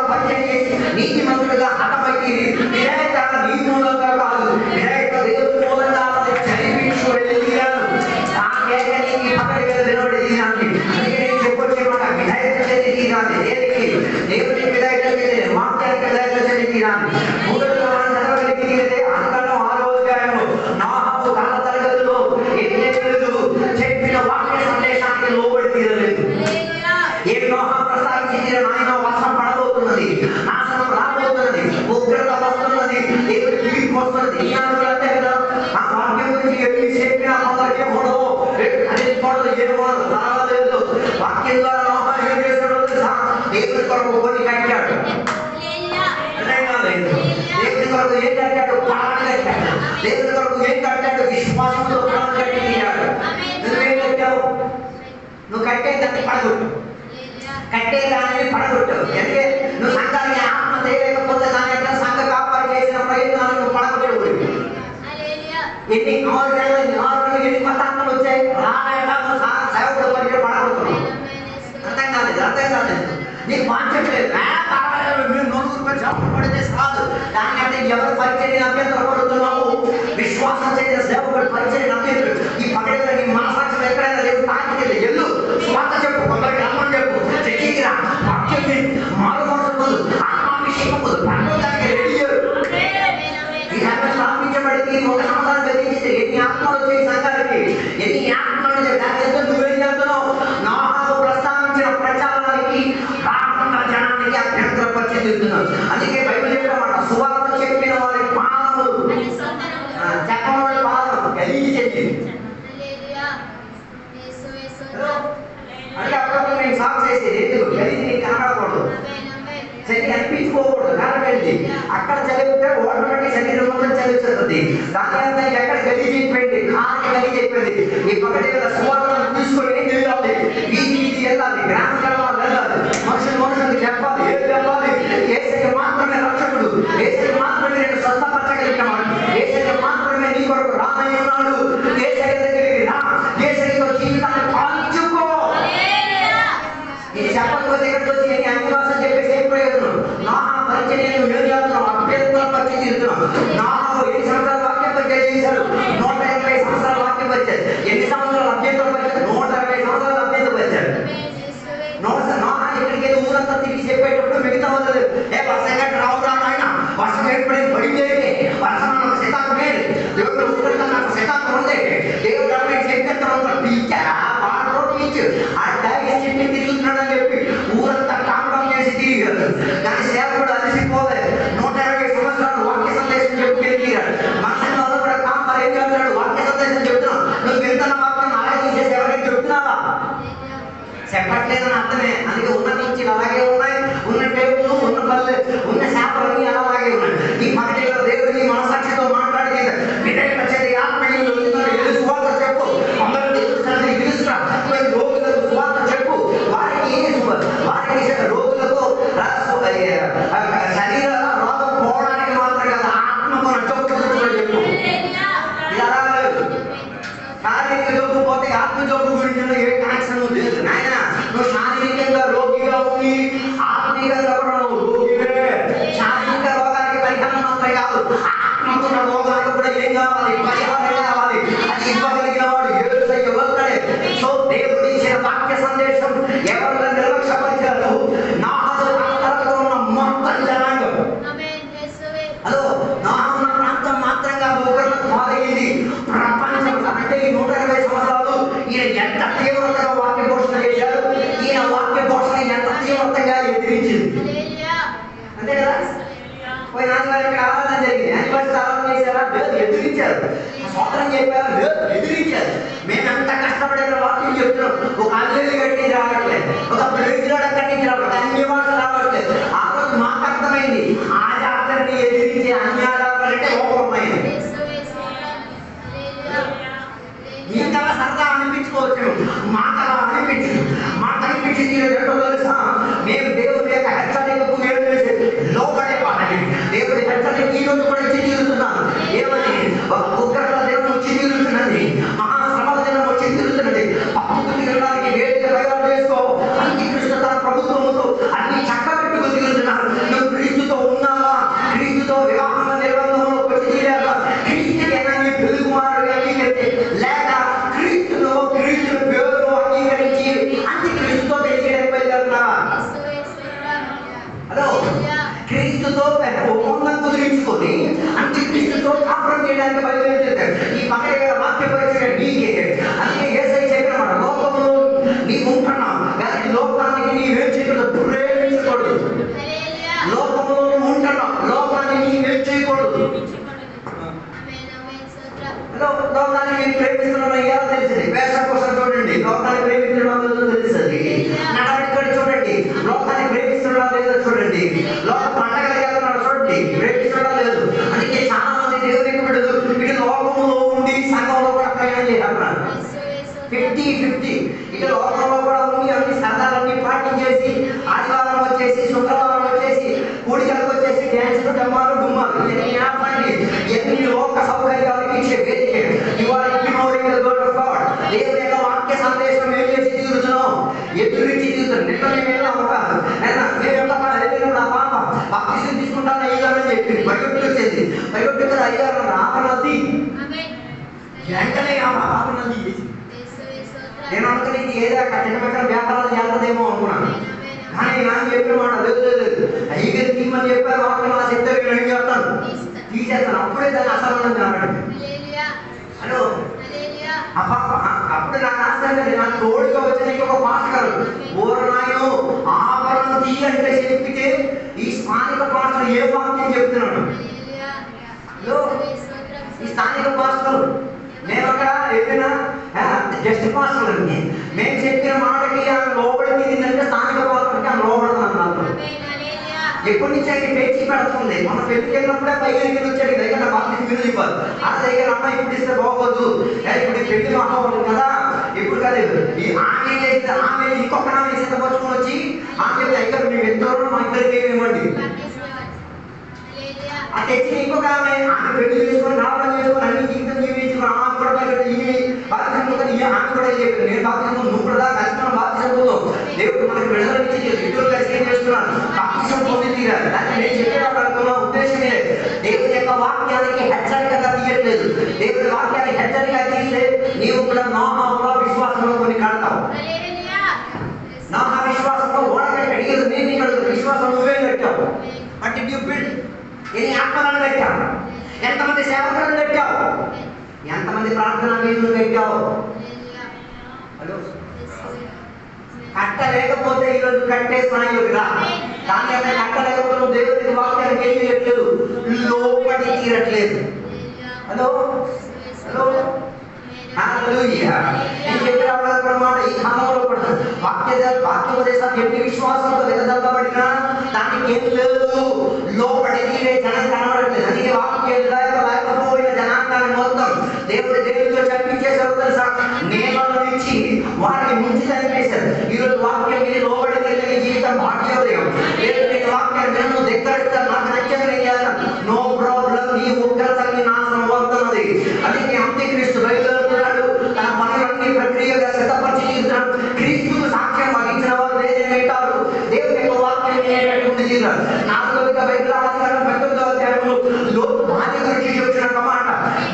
ఏమో పర్వాలేదు. వాక్యం ద్వారా నోహ ఏం చేశాడో తెలుసా? దేవుని కొరకు కొన్ని కట్టాడు. దేవుని కొరకు ఏం కట్టాడు? పడవని కట్టాడు. దేవుని కొరకు ఏం కట్టాడు? విశ్వాసంతో పడవని కట్టి తీయాడు. నువ్వేం కట్టావు? నువ్వు కట్టే దాన్ని పడగొట్టు. కట్టే దాన్ని పడగొట్టు. అంటే నువ్వు సంఘానికి ఆత్మ చేయలేకపోతే దాని యొక్క సంఘ కాపాడు చేసిన ప్రయత్నాలను నువ్వు పడగొట్టేవాడు. ఎన్ని ఎన్ని కొత్త ఆత్మలు వచ్చాయి. సేవకుడు పరిచయం పడగొడుతున్నావు. అర్థం కాలేదు. నీకు మార్చట్లేదు. మీరు నలుగురు పరిచయం పడితే కాదు. దానికంటే ఎవరు పరిచయం అభ్యంతరపడుతున్నావు? విశ్వాసం చేసే సేవకుడు పరిచయం అభ్యంతరం. ఈ పగడలో నీ మనసాక్షి ఎక్కడైనా లేదు. తాకితే ఎల్లు స్వార్థ చెప్పు. కొందరికి అమ్మని చెప్పు. చెక్కిరా వాక్యం మారు మనసు ఆత్మాభిషేకం పండుగకి రెడీ స్థాపించబడితే ఒక సంవత్సరం గతించితే ఎన్ని ఆత్మలు వచ్చాయి సంఘానికి? ఎన్ని ఆత్మలు దాని ఎంత నువ్వేం చేస్తున్నావు? నోహు ప్రస్తావించిన ప్రచారానికి రాకుండా జనానికి అభ్యంతర పరిచయిస్తున్నావు. అందుకే బైబిల్ చెప్పినమాట సువార్త చెప్పిన వారి పాదములు చెప్పని వారి పాదం గలీజు చెప్పింది. అంటే అప్పుడప్పుడు నేను సాగు చేసేది ఎందుకు? గలీజు నీకు కనబడకూడదు, చలి అనిపించుకోకూడదు. కారణం ఏంటి? అక్కడ చదివితే ఆటోమేటిక్ శరీరం మొత్తం చదివిస్తుంది. దాని అంతా ఎక్కడ గలీజు అయిపోయింది, కారణం గలీజు అయిపోయింది. ఈ పక్కటి కదా సువార్తను తీసుకొని వెళ్ళాలి, వీధి వెళ్ళాలి, గ్రామ గ్రామాలు వెళ్ళాలి, మనుషులకు చెప్పాలి. ఏం చెప్పాలి? యేసయ్య మాత్రమే రక్షకుడు, యేసయ్య మాత్రమే నేను స్వస్థపరచగలిగినవాడు, యేసయ్య మాత్రమే నీ కొరకు రానయ్యున్నాడు. యేసయ్య దగ్గరికి రా, యేసయ్యతో జీవితాన్ని పాలించుకో. ఇది చెప్పకపోతే ఇక్కడికి వచ్చి నేను అన్నివాసం చెప్పేసి ఏం ప్రయోజనం? నోహు పరిచయం ఏం చేస్తున్నావు? అభ్యంతర పరిచయం చేస్తున్నావు. నోహు ఎన్ని సంవత్సరాలు వాక్యం పరిచయం చేశాడు? 180 సంవత్సరాలు వాక్యం పరిచయం. ఎన్ని సంవత్సరాలు అభ్యంతర పరిచయం? 120 సంవత్సరాలు అభ్యంతర పరిచయం. నోహు ఇక్కడికి ఊరంతా తిరిగి చెప్పేటప్పుడు మిగతా వాళ్ళు వర్షం గంట రావురా ఆయన, వర్షం ఎప్పుడైనా పడింది, వర్షం నాకు శతాబ్దం లేదు, దేవుడు ఊరికంతా నాకు శతాబ్దం ఉంది, దేవుడు చెప్పేస్తా ఉంటాడు. పీచా వాడు పీచు ఆ డాగేసి చెప్పి తిరుగుతున్నాడు అని చెప్పి ఊరంతా కాండం చేసి తిరిగాడు. కానీ సేవకుడు అలసిపోలే. 120 సంవత్సరాలు వాక్య సందేశం చెప్పి తిరిగాడు. మన సంఘంలో కూడా కాంపాలు ఏం చెప్తున్నాడు? వాక్య సందేశం చెప్తున్నావు. నువ్వు వెళ్తున్న మాత్రం అలాగే తీసేసి ఎవరికి చెప్తున్నావా? చెప్పట్లేదని అర్థమే. అందుకే ఉన్న నుంచి అలాగే ఉన్నాయి, ఉన్న టేబుల్, ఉన్న పల్లె, ఉన్న శాపలన్నీ అలాగే ఉన్నాయి. ఈ పగటిలో దేవుడు నీ మనసాక్షితో మాట్లాడితే విధేయపరిచేది ఆత్మీయులు సువార్త చెప్పు. అందరూ దేవుడి సన్నిధికి పిలుస్తున్నా. రోగులకు సువార్త చెప్పు. వారికి రోగులకు శరీర రోగం పోవడానికి మాత్రం కదా, ఆత్మకు నచ్చొచ్చుకుంటున్నా చెప్పు. ఇది అలా లేదు. శారీరక జబ్బు పోతే ఆత్మ జబ్బు గురించి ఏ కనెక్షన్ లేదు నాయన. నువ్వు శారీరకంగా రోగిగా ఉంది, ఆత్మీయంగా కూడా నువ్వు రోగివే. శారీరక రోగానికి పరిహారం మాత్రం కాదు, ఆత్మకున్న రోగానికి కూడా ఏం కావాలి? పరిహారం కావాలి. అది ఇవ్వగలిగిన వాడు యేసయ్య ఒక్కడే. సో దేవుడి ఇచ్చిన వాక్య సందేశం ఎవరు నిర్లక్ష్యపరిచారు? నోహు ప్రాంతాలతో ఉన్న మొత్తం జనాంగం. హలో, నోహు ఉన్న ప్రాంతం మాత్రంగా భూగర్భం పాలయ్యింది. ప్రపంచం అంటే ఈ 120 సంవత్సరాలు ఈయన ఎంత తీవ్రతగా వాక్య పోషణ చేశారు. ఈయన వాక్య పోషణ ఎంత తీవ్రతంగా ఎదిరించింది. అంతే కదా? పోయిన ఆదివారం ఇక్కడ ఆరాధన జరిగింది. అనివర్సరీ ఆరాధన చేశారా? లేదు, ఎదిరించారు. స్వాతంత్రం చెప్పారు? లేదు, ఎదిరించారు. మేము ఎంత కష్టపడిన వాక్యం చెప్తున్నాం. ఒక అల్లెలు కట్టి రావట్లేదు, ఒక ప్రయోజనాలు అక్కడి నుంచి రావట్లేదు, అన్ని భాషలు రావట్లేదు. ఆ రోజు మాకు అర్థమైంది ఆజాదరిని ఎదిరించే అన్ని ఆరాధనలంటే లోపమైంది. మీకలా సరదా అనిపించుకోవచ్చు, మాకలా అనిపించింది రెండో తెలుసా? మేము దేవుడి యొక్క హెచ్చరికకు మేము లోపడే వాళ్ళని దేవుడి హెచ్చరిక ఈ రోజు కూడా వచ్చి తీరుతున్నాను. ఏమని? ఉగ్రత దేవుడు వచ్చి తీరుతున్నది, మహాశ్రమల దినం వచ్చి తీరుతున్నది. పప్పుకు తీరడానికి వేదిక తయారు చేసుకో. అంత్యక్రీస్తు తన ప్రభుత్వముతో అన్ని చక్కబెట్టుకు తీరుతున్నారు. నువ్వు క్రీస్తుతో ఉన్నావా? క్రీస్తుతో వివాహం నిర్బంధంలో వచ్చి తీరావా? క్రీస్తుకైనా నీ పెరుగుమారుగా అంగీకరిస్తే, లేక క్రీస్తును పేరును అంగీకరించి అంత్యక్రీస్తుతో తెలియడానికి 50-50. ఇటు లోకంలో కూడా ఉండి అన్ని సరదాలన్నీ పాటించేసి ఆదివారం వచ్చేసి శుక్రవారం వచ్చేసి కూడికలకు వచ్చేసి డ్యాన్సులు డమ్మాలు డుమ్మాలు ఇవన్నీ ఆపండి. ఎన్ని లోక సౌకర్యాలు ఇచ్చే వేదిక. ఇవాళ దేవుని యొక్క వాక్య సందేశం ఏం చేసి తిరుగుతున్నాం, ఎదురించి తిరుగుతున్నాం. నిన్న మేము వెళ్ళాము నా పాప బాప్తిసం తీసుకుంటాను అయ్యగారు అని చెప్పి బయటకు వచ్చేది. బయటకు అయ్యగారు రామనది వెంటనే రామనది. నేను అనుకుని ఇది ఏదో చిన్న పక్కన వ్యాపారాలు చేస్తుందేమో అనుకున్నాను. కానీ నాకు చెప్పిన మాట లేదు లేదు, అయ్యగారు తీమని చెప్పారు. వాక్యం అలా చెప్తే నేను ఏం చేస్తాను, తీసేస్తాను. అప్పుడే దాన్ని అసలు అన్నాడు. హలో అప్పుడు నాకు ఆశ్చర్యం, నాకు తోడుగా వచ్చిన ఒక పాస్టర్ ఓరనాయో ఆభరణం తీ అంటే చెప్పితే ఈ స్థానిక పాస్టర్ ఏ వాక్యం చెప్తున్నాడు. ఈ స్థానిక పాస్టర్ మేము అక్కడ ఏదైనా జస్ట్ పాస్టర్ అండి, మేము చెప్పిన మాటకి ఆమె లోబడిందంటే స్థానిక పాస్టర్కి ఆమె లోబడుతున్నాను. ఎప్పటి నుంచి అయితే పేచి పెడుతుంది. మన పెళ్లికి వెళ్ళినప్పుడే పైకి వచ్చాడు దగ్గర బాప్తిజం మీరు ఇవ్వాలి. ఆ దగ్గర అమ్మ ఇప్పుడు ఇస్తే బాగోదు, ఇప్పుడు పెళ్లి మహాబలం కదా, ఇప్పుడు కదా ఈ ఆమె చేస్తే ఆమె ఇంకొక ఆమె సిద్ధపరుచుకొని వచ్చి ఆమె దగ్గర మేము ఎంతో మా ఇద్దరికి ఏమివ్వండి ఆ తెచ్చి ఇంకొక ఆమె పెళ్లి చేసుకొని రావడం చేసుకొని అన్ని జీవితం జీవించుకుని ఆమె కూడా బాప్తిజం ఆమె కూడా చెప్పారు నేను బాప్తిజం నువ్వు కూడా కలిసి బాప్తిజం పోతాం. దేవుడు మనకు విడుదల ఇచ్చి ఇద్దరు కలిసి చేస్తున్నాను బాప్తిజం పొంది తీరాలి. దాన్ని నేను చెప్పేటప్పుడు ఉద్దేశమే దేవుని యొక్క వాక్యానికి హెచ్చరికగా తీయట్లేదు. దేవుని వాక్యాన్ని హెచ్చరిక తీస్తే నీవు కూడా నోహా విశ్వాసంలో కొన్ని కడతావు. నోహా విశ్వాసంలో ఓడగట్టి అడిగేది నేను ఇక్కడ విశ్వాసం నువ్వే కట్టావు. బట్ డ్యూ బిల్డ్ ఎన్ని ఆత్మలను కట్టావు, ఎంతమంది సేవకులను కట్టావు, ఎంతమంది ప్రార్థనా వీధులు కట్టావు. హలో కట్టలేకపోతే ఈరోజు కట్టే స్నాయుడుగా దాని యొక్క కట్టలేకపోతే దేవుని వాక్యానికి ఏం చేయట్లేదు, లోపడి తీరట్లేదు. హలో హలో నేను చెప్పినమాట ఈ కాలంలో కూడా వాక్యోపదేశాలు ఎన్ని విశ్వాసంతో వెదజల్లబడినా దానికి ఏం లేదు, లోపడి తీరే జనం కనబడట్లేదు. అందుకే వాక్యం లేకపోయిన జనాంగాన్ని మొత్తం దేవుడు దేవుడితో చెప్పించేసారు తెలుసా, నేల నుంచి వారిని ముంచి చనిపేశారు. ఈరోజు వాక్యం మీద లోబడి తీరే జీవితం భాగ్యోదయం. దేవుడి వాక్యాన్ని నేను దగ్గరిస్తాను, నాకు నచ్చని నో ప్రాబ్లం, నీ ఉగ్రతని నాశనం అవుతున్నది. అందుకే అంత్యక్రీస్తు బయలుదేరుతున్నాడు, తన పనులన్నీ ప్రక్రియగా సిద్ధపరిచి తీరుతున్నాడు. క్రీస్తుకు సాక్ష్యం వహించిన వారు లేదంటారు. దేవుని యొక్క వాక్యం తీరారు. 4వ బైబిల్ అధ్యాయం 19వ అధ్యాయంలో లోతు భార్య గురించి చెప్తున్న మాట,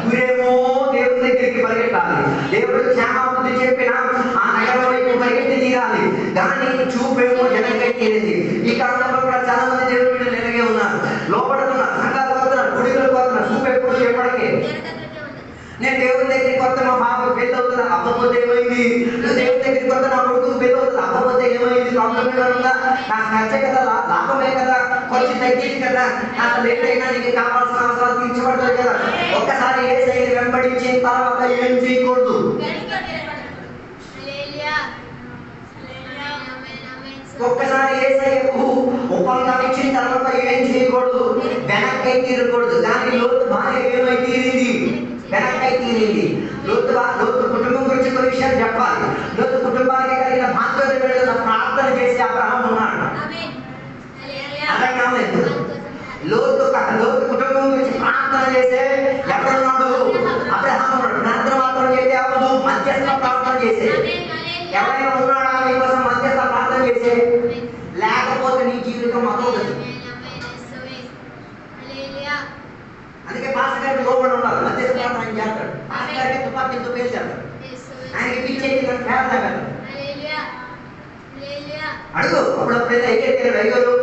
గురేమో దేవుని దగ్గరికి పరిగెట్టాలి, దేవుడు క్షేమాభివృద్ధి చెప్పిన ఆ నగరం వైపు పరిగెత్తి తీరాలి, కానీ చూపేమో జనంగా తీరింది. ఈ కాలంలో కూడా చాలా మంది దేవుడు నిలగే ఉన్నారు, లోపడుతున్నారు, సంఘాలు వస్తున్నారు, గుడిలకు వస్తున్నారు, చూపు ఎప్పుడు ఎప్పటికే. నేను దేవుని దగ్గరికి వస్తే మా పాపకు పెళ్ళి అవుతుంది, అవ్వకపోతే ఏమైంది, దేవుని దగ్గరికి వస్తే నా కొడుకు పెళ్ళి అవుతుంది, అవ్వకపోతే ఏమైంది, ప్రాబ్లం ఉందా, నాకు నచ్చే కదా, లాభమే కదా, కొంచెం తగ్గింది కదా, అసలు ఏంటైనా నీకు కావాల్సిన అవసరాలు తీర్చబడతాయి కదా. ఒక్కసారి యేసయ్యని వెంబడించిన తర్వాత ఏం చేయకూడదు, ఒక్కసారి యేసయ్యకు ఒప్పందం ఇచ్చిన తర్వాత ఏం చేయకూడదు, వెనక్కి తీరకూడదు. కానీ లోతు భార్య ఏమై తీరింది, వెనక్కి తీరింది. లోతు కుటుంబం గురించి కొన్ని విషయాలు చెప్పాలి. లోతు కుటుంబానికి కలిగిన బాధ్యత ప్రార్థన చేసి అబ్రహాం ఉన్నాడు. లోతు కుటుంబం గురించి ప్రార్థన చేసే ఎవరున్నాడు, అబ్రహాం ఉన్నాడు. ప్రార్థన మాత్రం చేసే అవ్వదు, మధ్యస్థ ప్రార్థన చేసే ఎవరైనా ఉన్నాడా మీకోసం మధ్యస్థ ప్రార్థన చేసే, లేకపోతే నీ జీవితం అదవుతుంది. అందుకే పాస్టర్ గారికి లోపల ఉండాలి, మధ్యస్థ ప్రార్థన ఆయన చేస్తాడు. పాస్టర్ గారికి తుపాకీతో పేల్చాడు, ఆయనకి పిచ్చేది పేద అడుగు. అప్పుడప్పుడైతే ఎగ్గర అయ్యారు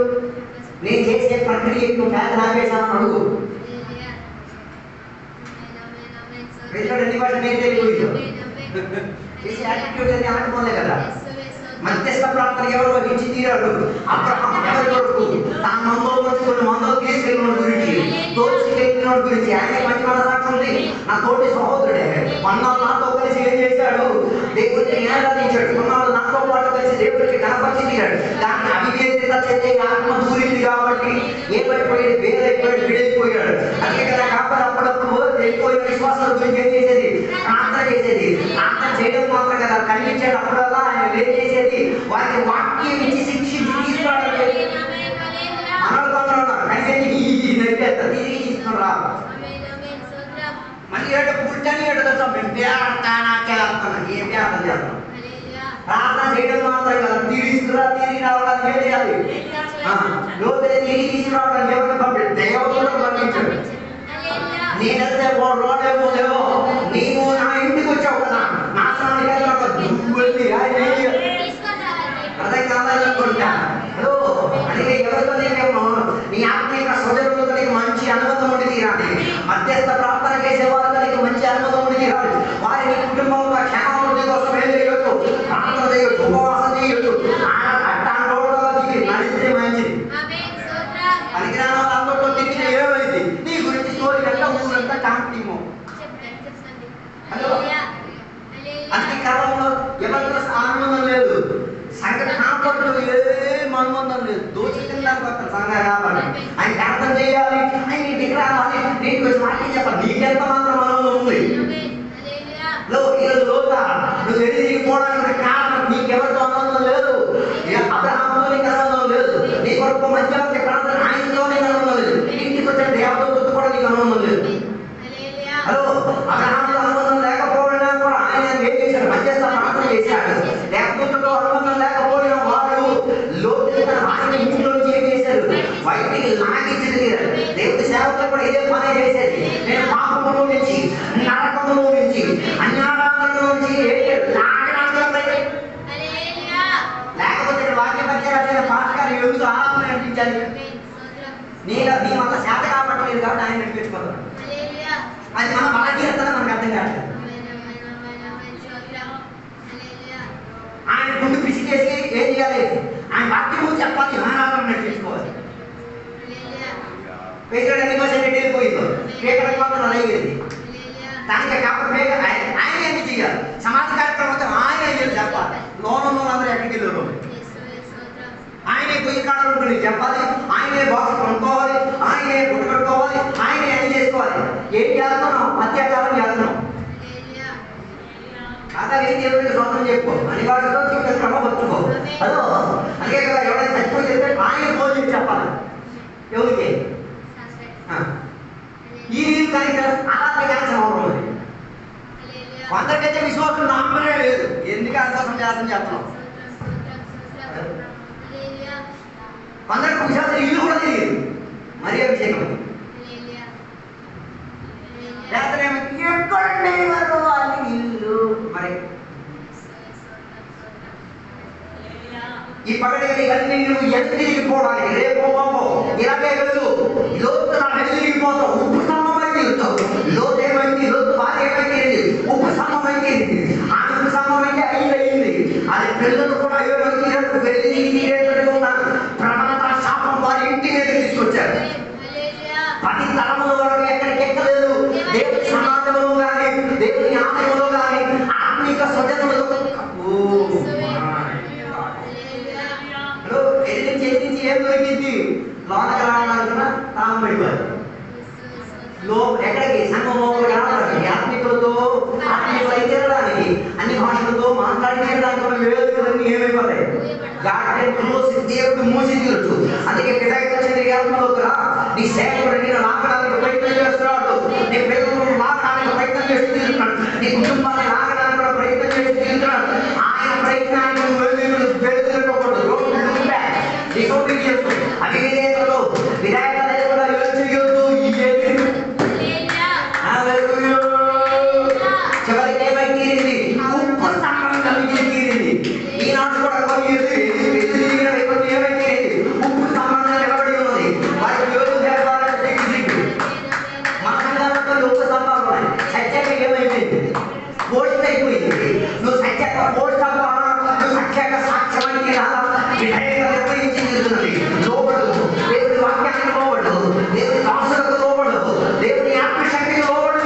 నేను చేసే ప్రక్రియ నువ్వు పేద ఆపేశాను అడుగు. ఎన్ని భాష నేను తెలియదు చేసే యాటిట్యూడ్ అని ఆడుకోలే కదా. మధ్యస్థ ప్రార్థన ఎవరు వహించి తీరాడు. అబ్రహాం ఎవరి కొరకు, తన మందలో నుంచి కొన్ని మందలు తీసుకెళ్ళిన గురించి, దోచుకెళ్ళిన గురించి ఆయన మంచి మనసాక్షి ఉంది. నా తోటి సహోదరుడే కొన్నాళ్ళు నాతో కలిసి ఏం చేశాడు, దేవుడిని ఆరాధించాడు, కొన్నాళ్ళు నాతో పాటు కలిసి దేవుడికి కనపరిచి తీరాడు. దాన్ని అవివేకత చెందే ఆత్మ దూరింది కాబట్టి ఏమైపోయాడు, వేరైపోయాడు, విడైపోయాడు. అందుకే కదా కాపాడు అప్పుడప్పుడు వెళ్ళిపోయిన విశ్వాసాల గురించి ఏం చేసేది, ప్రార్థన చేసేది. ప్రార్థన వాక్యం ఇచ్చి శిక్షించి తీసుకురావడం మనలో కనిపించి ఈ నడిపేస్తా తిరిగి తీసుకురా మళ్ళీ ఏడు కూర్చొని ఏడుతో మేము పేరతానా చేస్తాను ఏ పేరతం చేస్తాం ప్రార్థన చేయడం మాత్రం కదా తీసుకురా తిరిగి రావడానికి ఏం చేయాలి లోపల తిరిగి తీసుకురావడానికి ఎవరిని పంపించాడు దేవతలను పంపించాడు నేనైతే రోడ్డే పోలేవో నీవు నా ఇంటికి వచ్చావు కదా నాశనానికి అర్థం కావాలనుకుంటా అందుకే ఎవరితో నీ ఆత్మీయ సోదరులతో మంచి అనుబంధం ఉండి తీరాలి మధ్యస్థ ప్రార్థన చేసే వారితో మంచి అనుబంధం ఉండి తీరాలి వారి కుటుంబంలో క్షేమాభివృద్ధి కోసం ఏం చేయొచ్చు ప్రార్థన చేయొచ్చు ఉపవాసం చేయొచ్చు నడిస్తే మంచిది పరిగ్రహాల అందరితో తిరిగిన ఏమైంది నీ గురించి స్టోరీ కంటే ఊరంతా టాంటీమో హలో అన్ని కాలంలో ఎవరితో ఆనందం లేదు సంగతి కాపాడు ఏం అనుబంధం లేదు దోచుకుందానికి వస్తారు సంఘం కాబట్టి ఆయన ప్రార్థన చేయాలి ఆయన ఇంటికి రావాలి నీకు వచ్చి మాటలు చెప్పాలి నీకెంత మాత్రం అనుభవం ఉంది ఈరోజు లోత నువ్వు ఎదిగిపోవడానికి కారణం నీకెవరితో అనుబంధం లేదు అబ్రహాంతో నీకు అనుబంధం లేదు నీ కొరకు మధ్య ప్రార్థన ఆయనతో నీకు అనుబంధం లేదు ఇంటికి వచ్చిన దేవతతో కూడా నీకు అనుబంధం లేదు హలో అబ్రహాంతో అనుబంధం లేకపోయినా కూడా ఆయన ఏం చేశాడు మధ్యస్థ ప్రార్థన చేశాడు దేవతతో అనుబంధం లేకపోయినా వాడు లోతు ఆయన ఇంట్లోంచి ఏం చేశారు బయటికి లాగించింది దేవుడి సేవకులు కూడా ఇదే పని చేసేది నేను పాపములో నుంచి నరకములో నుంచి అన్యారాధనలో నుంచి లేకపోతే వాక్య పరిచయం పాఠకాలు ఎందుకు ఆరాధన నడిపించాలి నీ వల్ల శాత కాబట్టలేదు కాబట్టి ఆయన నడిపించుకోవాలి అది మన బలహీనత మనకు అర్థం కాదు ఆయన ముందు కృషి చేసి ఏం చేయాలి ఆయన వాక్యము చెప్పాలి ఆరాధన నడిపించుకోవాలి పేదలు ఎన్ని కోసం వెళ్ళిపోయిందో పేదల కోసం అలయ్యేది దానికి కాబట్టి ఆయన ఏమి చేయాలి సమాజ కార్యక్రమం ఆయన ఏం చెప్పాలి లోనంలో అందరూ ఎక్కడికి వెళ్ళారు ఆయనే పొయ్యి కాడలు చెప్పాలి ఆయనే బాక్స్ కొనుక్కోవాలి ఆయనే గుట్టు కట్టుకోవాలి ఆయనే అన్ని చేసుకోవాలి ఏం చేస్తున్నాం అత్యాచారం చేస్తున్నాం అలా ఏం దేవుడికి సొంతం చెప్పుకో అని వాటితో ఇంకా క్రమం వచ్చుకో అదో అందుకే కదా ఎవరైనా తక్కువ చెప్తే ఆయన ఫోన్ చేసి చెప్పాలి ఎవరికి ఈ కార్యక్రమం అలాంటి కార్యక్రమం అవుతుంది కొందరికైతే విశ్వాసం నమ్మకమే లేదు ఎందుకు అవకాశం చేస్తున్నాం కొందరికి విశ్వాసం ఇల్లు కూడా తెలియదు మరీ అభిషేకం ఎక్కడండి వాళ్ళ ఇల్లు మరి ఈ పగటి ఇవన్నీ నువ్వు ఎంత తిరిగిపోవడానికి రేపో బాబో ఇలాగే వెళ్ళు లోతు నా తిరిగిపోతావు ఉప్పు స్తంభమైంది లోతు ఏమైంది లోతు భార్య ఏమైంది ఉప్పు స్తంభమైంది ఆ ఉప్పు స్తంభమైంది అయింది అది పిల్లలు కూడా ప్రమాద శాపం వారి ఇంటి మీద తీసుకొచ్చారు 10 తరముల వరకు ఎక్కడికి ఎక్కలేదు దేవుని సమాజంలో కానీ దేవుని ఆలయంలో కానీ ఆత్మిక స్వజనులతో ఎదిరించి ఏం దొరికింది లోనకి రావాలనుకున్నా తాము పడిపోయారు ఎక్కడికి సంఘంలో రావడానికి ఆత్మికులతో ఆత్మీయులైతే అన్ని భాషలతో మాట్లాడితే వేదన్నీ ఏమైపోతాయి దేవుడు మూసి తీరచ్చు అందుకే నీ సేవకుడు నేను లాగడానికి ప్రయత్నం చేస్తున్నాడు నీ పిల్లలను లాగడానికి ప్రయత్నం చేసి తీరుతున్నాడు నీ కుటుంబాన్ని లాగడానికి కూడా ప్రయత్నం చేసి తీరుతున్నాడు ఆయన ప్రయత్నాన్ని అవిధేయతలో విధాయకత కూడా చేయొద్దు చివరికి ఏమై తీరింది ఉప్పు స్తంభం కలిగి తీరింది ఈనాడు కూడా కొన్ని ఏమై తీరింది ఉప్పు స్తంభం నిలబడి ఉన్నది వారికి ఎవరు దేవాలయ మన ఉప్పు స్తంభాలు ఉన్నాయి సత్యాక ఏమైపోయింది పోస్ట్ అయిపోయింది నువ్వు సత్యాక పోస్ట్ నువ్వు సత్యాక సాక్ష్యానికి లోబడు దేవుడి వాక్యానికి లోబడు దేవుడి దాసులకు లోబడు దేవుడి ఆత్మశక్తికి లోబడు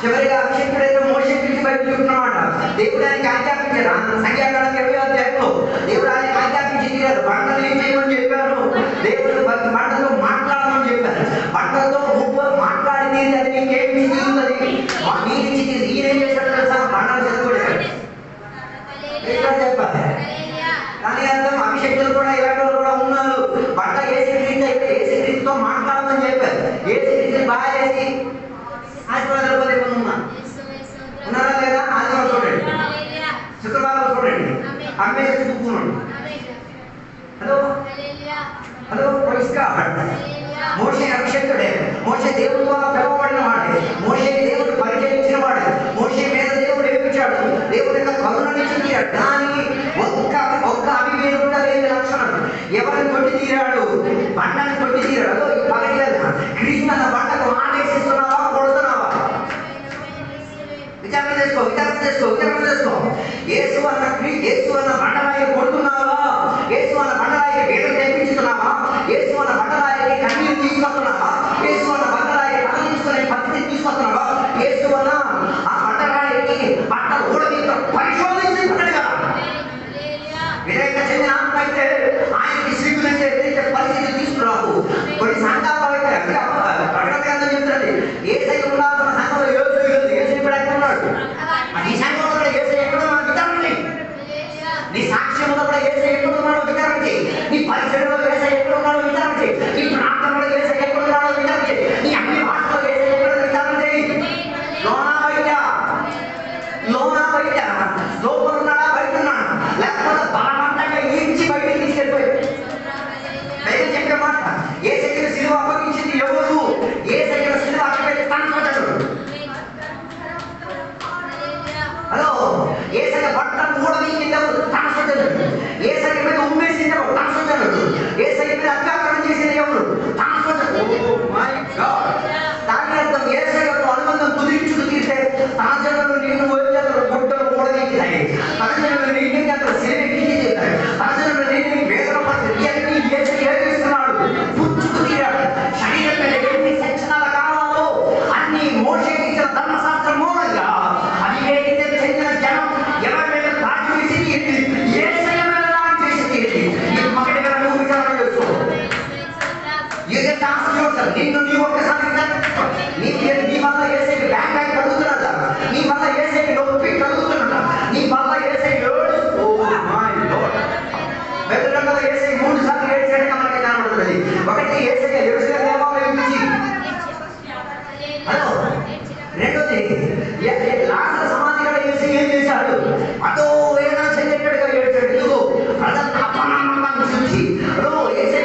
చివరిగా అభిషేకుడైతే మోషే పిలిచి బయట చూపుతున్నమాట దేవుడు ఆయనకి ఆజ్ఞాపించారు సంఖ్యాకాలం 20వ అధ్యాయంలో దేవుడు ఆయనకి ఆజ్ఞాపించి తీరారు బండలు ఏం చేయమని చెప్పారు దేవుడు బండతో మాట్లాడమని చెప్పారు బండలతో మాట్లాడి తీరి అది నీకేం తీరుతుంది ఈయన చేశాడు మెసేజ్ కూర్చున్నాడు. Hello hello praise God. మోషే అభిషేకుడే, మోషే దేవుడి ద్వారా పిలువబడిన వాడే, మోషేకి దేవుడు పరిచయించిన వాడు, మోషే మీద దేవుడు ఏమిచ్చాడు, దేవుడి యొక్క కరుణని చూపించాడు. కానీ ఒక్క అవివేకుడు లేని లక్షణం. ఎవరిని కొట్టి తీరాడు? బండని కొట్టి తీరాడు. ఈ పగలేదు కృష్ణ బండకు ఆదేశిస్తున్నావా, కొడుతున్నావా? విచారణ చేసుకో. యేసు అన్న బండరాయి కొడుతున్నావా? యేసు అన్న బండరాయికి వేదన తెప్పించుతున్నావా? యేసు అన్న బండరాయికి కన్నీరు తీసుకొస్తున్నావా? యేసు అన్న బండరాయికి తరలించుకునే పరిస్థితి తీసుకొస్తున్నావా? యేసు అన్న ఆ బండరాయికి బట్టలు ఊడదీతో పరిశోధించి కదా. విధంగా చెందిన ఆత్మ అయితే ఆయనకి సిగ్గులంటే పరిస్థితి తీసుకురావు. కొన్ని సంఘాల్లో అయితే ప్రకటన గ్రంథం చెప్తుంది, ఏసై ఉండాల్సిన సంఘంలో ఏసై కూడా ఎక్కడ ఉన్నాడు? నీ సంఘంలో కూడా ఏసై ఎక్కడ ఉన్నాడు విచారణ చేయి. నీ సాక్ష్యంలో కూడా ఏసై ఎక్కడ ఉన్నాడో విచారణ చేయి. నీ పరిచయంలో ఏసై ఎక్కడ ఉన్నాడో విచారణ చేయి. నీ ప్రాంతంలో ఏసై ఎక్కడ ఉన్నాడో విచారణ చేయి. నీ అన్ని భాషలో ఏసై ఎక్కడ విచారణ చేయి. లోనా బయట లోపల ఉన్నాడా, బయట ఉన్నాడా? లేకపోతే బలవంతంగా ఈడ్చి బయటకి తీసుకెళ్ళిపోయాడు. బయట చెప్పే మాట, ఏసైకి సిలువ అప్పగించింది ఎవరు? ఏసైకి సిలువ అప్పగించి తనకొచ్చాడు. హలో, ఏసైకి బట్టలు ఊడదీసింది ఎవరు? తనకొచ్చాడు. ఏసైకి మీద ఉమ్మేసింది ఎవరు? తనకొచ్చాడు. ఏసైకి మీద అత్యాచారం చేసింది ఎవరు? తనకొచ్చాడు. Oh my God. దాని అర్థం ఏసైతో అనుబంధం కుదిరించుకు తీస్తే తన జనులు నిన్ను వదిలేస్తారు, గుడ్డలు ఊడదీస్తాయి. తన జనులు నిన్ను చేస్తారు, సిలికి చేస్తారు. తన జనులు నిన్ను వేదన పడుతుంది. ఏసై ఏదిస్తున్నాడు, పుచ్చుకు తీరాడు. శరీరం మీద ఎన్ని శిక్షణాలు కావాలో అన్ని మోషేకి ఇచ్చిన ధర్మశాస్త్రం మూలంగా అవివేకితే చెందిన జనం ఎవరి మీద దాడి చేసి ఏసై మీద దాడి చేసి తీరింది. ఈ మగడి మీద నువ్వు విచారణ చేసుకో. నిన్ను నీ ఒక్కసారి నీ వల్ల ఏసైకి బ్యాంక్ బ్యాంక్ కలుగుతున్నాడా? నీ వల్ల ఏసైకి నొప్పి కలుగుతున్నాడా? నీ వల్ల ఏసై బెదరంలో ఏసై 3 సార్లు ఏడ్చాడు మనకి కనబడుతుంది. ఒకటి ఏసై యెరూషలేము దేవాలయం నుంచి. హలో, రెండోది లాజరు సమాధి కూడా ఏసై ఏం చేశాడు? అదో వేదన చెందేటట్టుగా ఏడ్చాడు. ఎందుకు? ప్రజల అపనమ్మకాన్ని చూసి ఏసై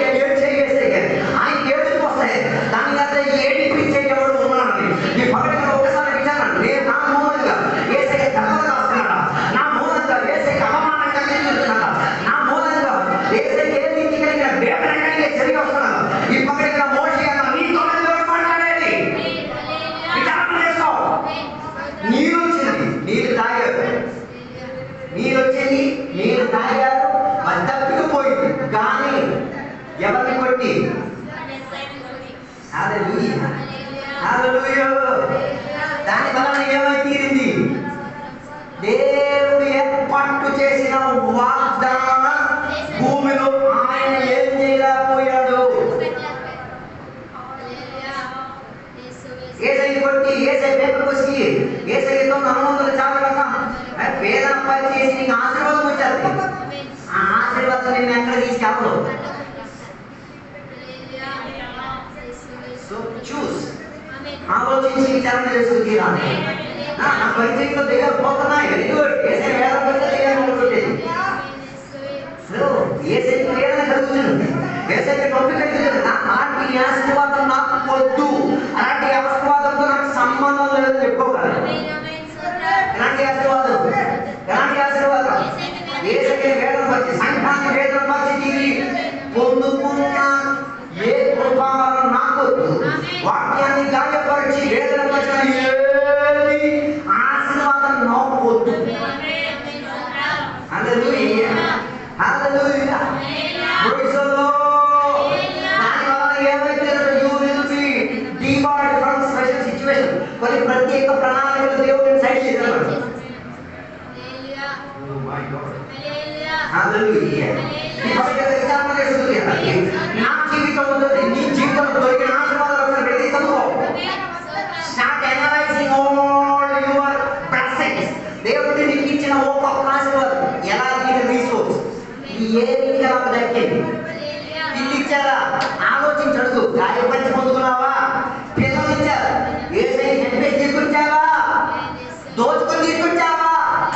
ఆయనకి ఏడుపు వస్తాయి. దాని అర్థం ఏడిపించే ఎవడు ఉన్నాడని. ఈ పగటిలో ఒకసారి విచారణ, నేను నా మూలంగా ఏసై దెబ్బలు కాస్తున్నాడా? నా మూలంగా ఏసై అవమానంగా చెందుతున్నాడా? నా మూలంగా ఏసై ఏ రీతి కలిగిన వేదన కలిగే చర్య వస్తున్నాడు. ఈ పగటిలో మోషే అన్న నీతో మాట్లాడేది విచారణ చేసుకో. నీరు వచ్చింది, నీరు తాగారు. నీరు తాగారు, అది తప్పిపోయింది. కానీ ఎవరిని కొట్టి? దాని వలన ఏమై తీరింది? దేవుడు ఏర్పాటు చేసిన వాగ్దాన భూమిలో ఆయన ఏం చేయలేకపోయాడు. ఏసై కొట్టి, ఏసై పేపర్ కోసి, ఏసైతో అనుబంధాలు చాలక వేదన పని చేసి నీకు ఆశీర్వాదం వచ్చేది. ఆ ఆశీర్వాదం నేను ఎక్కడ తీసుకెళ్ళను. సో చూస్, ఆలోచించి విచారణ చేసుకుని తీరాలి. నా పరిచయంలో దగ్గర పోతున్నాయి. Very good. ఏసై వేదన పడితే చేయాలనుకుంటుంది. ఏసైకి వేదన కలుగుతుంది, ఏసైకి నొప్పి కలుగుతుంది. అలాంటి ఆశీర్వాదం నాకు వద్దు, అలాంటి ఆశీర్వాదంతో నాకు సంబంధం లేదని చెప్పుకోగలరు. ఎలాంటి ఆశీర్వాదం? ఏసైకి వేదన పరిచి, సంఘాన్ని వేదన పరిచి తీరి పొందుకున్న ఏ కృపావరం నాకు వద్దు. వాక్యాన్ని గాయపరిచి వేదన పరిచిన ఏది ఆశీర్వాదం నాకు వద్దు. హల్లెలూయా, హల్లెలూయా, ప్రైజ్ ది లార్డ్. దాని వలన ఏమైతే you will be debarred from special situation. కొన్ని ప్రత్యేక ప్రణాళికలు దేవుడు సైడ్ చేశాడు. హల్లెలూయా, ఓ మై గాడ్, హల్లెలూయా. ఈ పవిత్ర విచారణ చేస్తుంది. నా జీవితంలో నీ జీవితంలో దొరికిన ఆశీర్వాదాలు ప్రతి చదువు. Start analysing all your blessings. దేవుడు నీకు ఇచ్చిన ఒక్కొక్క ఆశీర్వాదం ఎలా నీకు రీసోర్స్, ఏ రీతిగా నాకు దక్కింది. ఇల్లు ఇచ్చారా? ఆలోచించడు. గాయపరిచి పొందుకున్నావా? పిల్లలు ఇచ్చారా? ఏసై హెడ్బేస్ తీసుకొచ్చావా? దోచుకొని తీసుకొచ్చావా?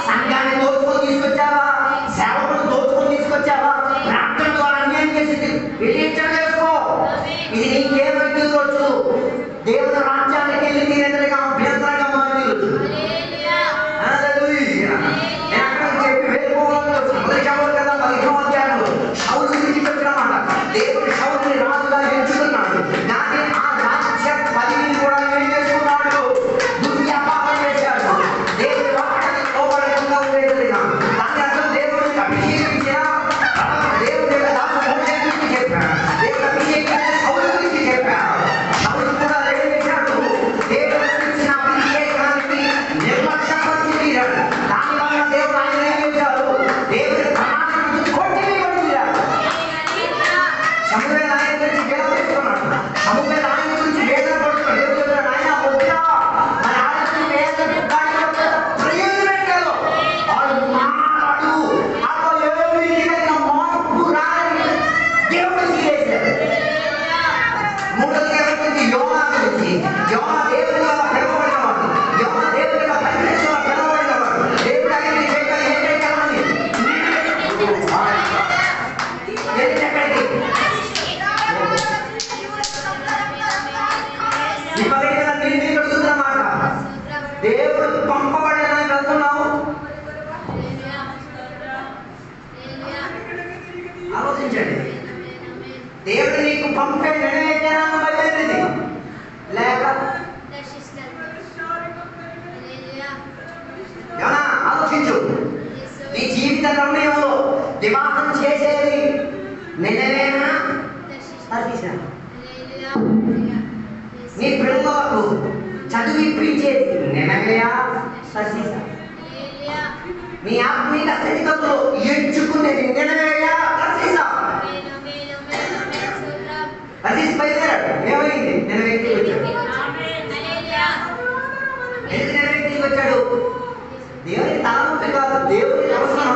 సంఘాన్ని దోచుకొని తీసుకొచ్చావా? సేవకుడు దేవుని రాజ్యానికి వెళ్ళి తీరేందుకు అభ్యంతరంగా మారి చెప్పి వెళ్ళిపోవాలి కదా 15వ అధ్యాయంలో షౌలు గురించి చెప్పినమాట. దేవుడు షౌలుని రాజుగా ఎంచుకున్నాడు. కానీ ఆ రాజ్య పదవిని కూడా ఏం చేసుకున్నాడు? దుర్వ్యాపారం చేశాడు. దేవుడి వాక్యానికి లోబడకుండా ఉండేది. దాని అర్థం దేవుడికి అభిషేకించిన దేవుడి మోషే గురించి చెప్పాడు. దేవుడు అభిషేకించిన షౌలు గురించి చెప్పాడు. షౌలు కూడా ఏం చేశాడు? దేవుడు ఇచ్చిన అభిషేకానికి నిర్లక్ష్యపరిచి తీరాడు. దానివల్ల దేవుడు ఆయన ఏం చేశాడు? దేవుడి ప్రణాళిక కొట్టివేయబడింది. సమూయేలు ఆయన గురించి వేదన పడుతున్నాడు. సమూయేలు ఆయన గురించి వేదన పడుతున్నాడు. దేవుడు చెప్పాడు, ఆయన వద్దా మన ఆయన వేదన ప్రయోజనం కాదు. వాడు మారాడు. అలా ఏమీ లేక మార్పు రాని దేవుడు తీసేశాడు. మూడోది ఎవరి యోనా గురించి. యోనా దేవుడిగా పిలవబడినవాడు. యోనా దేవుడిగా పరిశుద్ధంగా పిలవబడినవాడు. దేవుడు ఆయన్ని చెప్పాడు, ఏంటంటే దేవుడు పంపబడిన వెళ్తున్నావు. ఆలోచించండి. దేవుడు నీకు పంపే నిర్ణయించాలని బయలుదేరింది లేక యోనా ఆలోచించు. నీ జీవిత నిర్ణయంలో వివాహం చేసేది నిజమేనా? నీ పిల్లలకు చదివిప్పించేది నిజమేయా? నీ ఆత్మీయ స్థితిగతులు ఎంచుకునేది నిజమేయా? బయలుదేరాడు. ఏమైంది? నేను వ్యక్తికి వచ్చాడు. ఎందుకు నేను వ్యక్తికి వచ్చాడు? దేవుని తలముందు కాదు, దేవుని అవసరం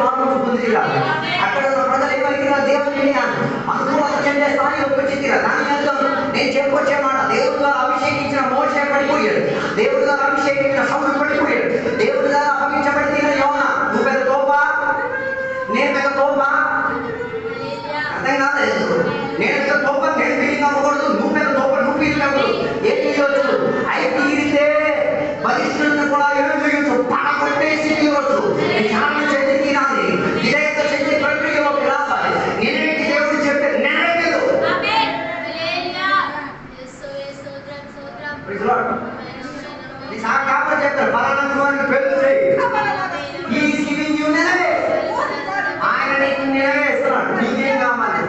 బాగుంటు పొంది కాదు. అక్కడ ఉన్న ప్రజలు ఏమైనా దేవుని అనుభవం చెందే స్థాయిలోకి వచ్చింది కదా. దాని అర్థం నేను చెప్పొచ్చే మాట, దేవుడు గారు అభిషేకించిన మోషే పడిపోయాడు. దేవుడు గారు అభిషేకించిన సౌలు పడిపోయాడు. దేవుడు గారు అప్పగించబడిన యోనా, నువ్వు పెద్ద తోపా, నేను పెద్ద తోపా? అర్థం కాలేదు. నేను పెద్ద తోప, నేను ఫీలింగ్ అవ్వకూడదు. నువ్వు పెద్ద తోప, నువ్వు ఫీలింగ్ అవ్వకూడదు. ఏం చేయవచ్చు? అయి తీరితే పరిస్థితులను కూడా ఏం చేయొచ్చు? పడగొట్టేసి తీరవచ్చు. చాలా శక్తి తీరాలి. విధేయత శక్తి ప్రక్రియలోకి రావాలి. నేనేంటి దేవుడు చెప్పే నెరవేరు. కాబట్టి చెప్తారు పలానా పెళ్లి చేయి. ఆయన నీకు నెరవేరుస్తున్నాడు. నీకేం కావాలి?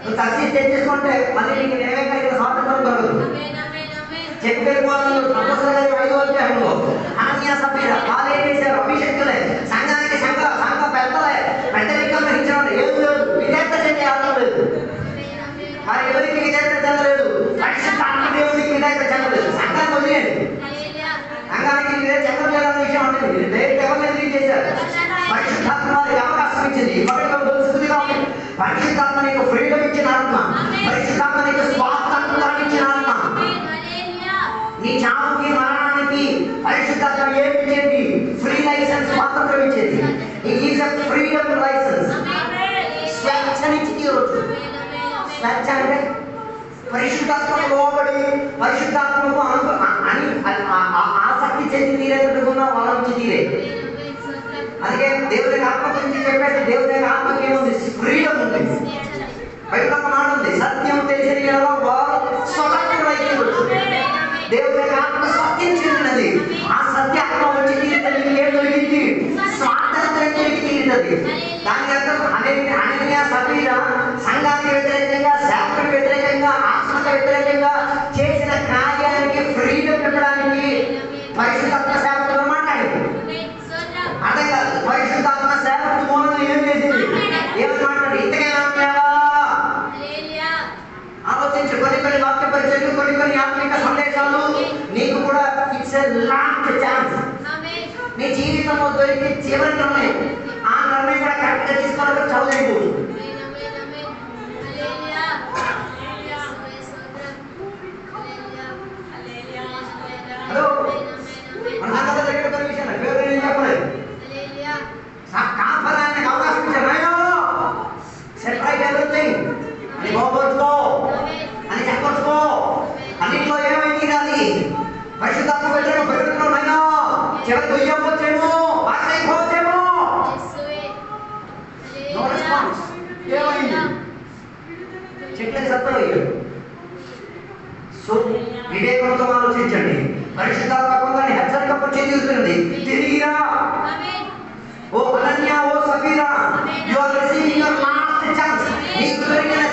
నువ్వు తగ్గి తెచ్చుకుంటే మళ్ళీ నీకు నెరవేర్చిన స్వాతంత్రం దొరకదు. చెప్పేది వాళ్ళు ప్రొఫెసర్ 5వ అధ్యాయంలో అనన్య సభ్యుల వాళ్ళు ఏం చేశారు? అభిషేకులే, సంఘానికి సంఘ పెద్దలే, పెద్దరికం వహించిన వాళ్ళు ఏం లేదు. విధేయత చెందే అర్థం లేదు. మరి ఎవరికి విధేయత చెందలేదు? పరిశుద్ధాత్మ దేవునికి విధేయత చెందలేదు. సంఘాన్ని వదిలేయండి. సంఘానికి విధేయత చెందలేదన్న విషయం ఉంటుంది. డైరెక్ట్ ఎవరిని రిలీజ్ చేశారు? పరిశుద్ధాత్మ వారికి అవకాశం ఇచ్చింది. పరిశుద్ధాత్మ నీకు ఫ్రీడమ్ ఇచ్చిన ఆత్మ. పరిశుద్ధాత్మ నీకు స్వాతంత్రం ఇచ్చిన ఆత్మ. నీ చావుకి మరణానికి పరిశుద్ధాత్మ ఏమి ఇచ్చేది? ఫ్రీ లైసెన్స్, స్వాతంత్రం ఇచ్చేది. Is a freedom license. స్వేచ్ఛనిచ్చి తీరవచ్చు. స్వేచ్ఛ అంటే పరిశుద్ధాత్మకు లోబడి పరిశుద్ధాత్మకు ఆసక్తి చెంది తీరేటట్టుకున్న వాళ్ళకి తీరే. అందుకే దేవుని ఆత్మ గురించి చెప్పేసి దేవుని ఆత్మకి ఏముంది? ఫ్రీడమ్ ఉంది. బయట ఒక మాట ఉంది, సత్యం తెలిసిన స్వతంత్రులైతే దేవుని ఆత్మ సత్యం చెందినది. ఆ సత్యాత్మ వచ్చి తీరుతుంది. ఏం దొరికింది? స్వాతంత్రం దొరికి తీరుతుంది. దాని అర్థం అనన్య సభ్యుల సంఘానికి వ్యతిరేకంగా, సేవకులకు వ్యతిరేకంగా, ఆత్మకు వ్యతిరేకంగా చేసిన కార్యానికి ఫ్రీడమ్ ఇవ్వడానికి పరిశుద్ధాత్మ సేవకులు మాట్లాడింది. అర్థం కాదు. పరిశుద్ధాత్మ సేవకుడు మూలంగా ఏం చేసింది? ఏమని మాట్లాడి ఇంతకైనా ఆలోచించు. కొన్ని వాక్య పరిచయాలు, కొన్ని ఆత్మిక సందేశాలు నీకు కూడా ఇట్స్ ఎ లాస్ట్ ఛాన్స్. నీ జీవితంలో దొరికి చివరి నిర్ణయం. ఆ నిర్ణయం కూడా కరెక్ట్గా తీసుకోవడం చదువు. హలో, మన సంఘాల దగ్గర కొన్ని విషయాలు పేరు నేను చెప్పలేదు. కాఫరానికి అవకాశం ఇచ్చాను. సెట్ రైట్ ఎవ్రీథింగ్ అని గోబోచ్చుకో. చివరి దొయ్యవచ్చేమో, అయిపోవచ్చేమో. No response. ఏమైంది? చెట్లకి సత్తపోయాడు. సో వివేకంతో ఆలోచించండి. పరిశుద్ధాత్మ కొందరిని హెచ్చరికపరిచి తీరుతున్నది. తిరిగిరా ఓ అనన్య, ఓ సఫీరా, you are receiving your last chance. నీకు దొరికిన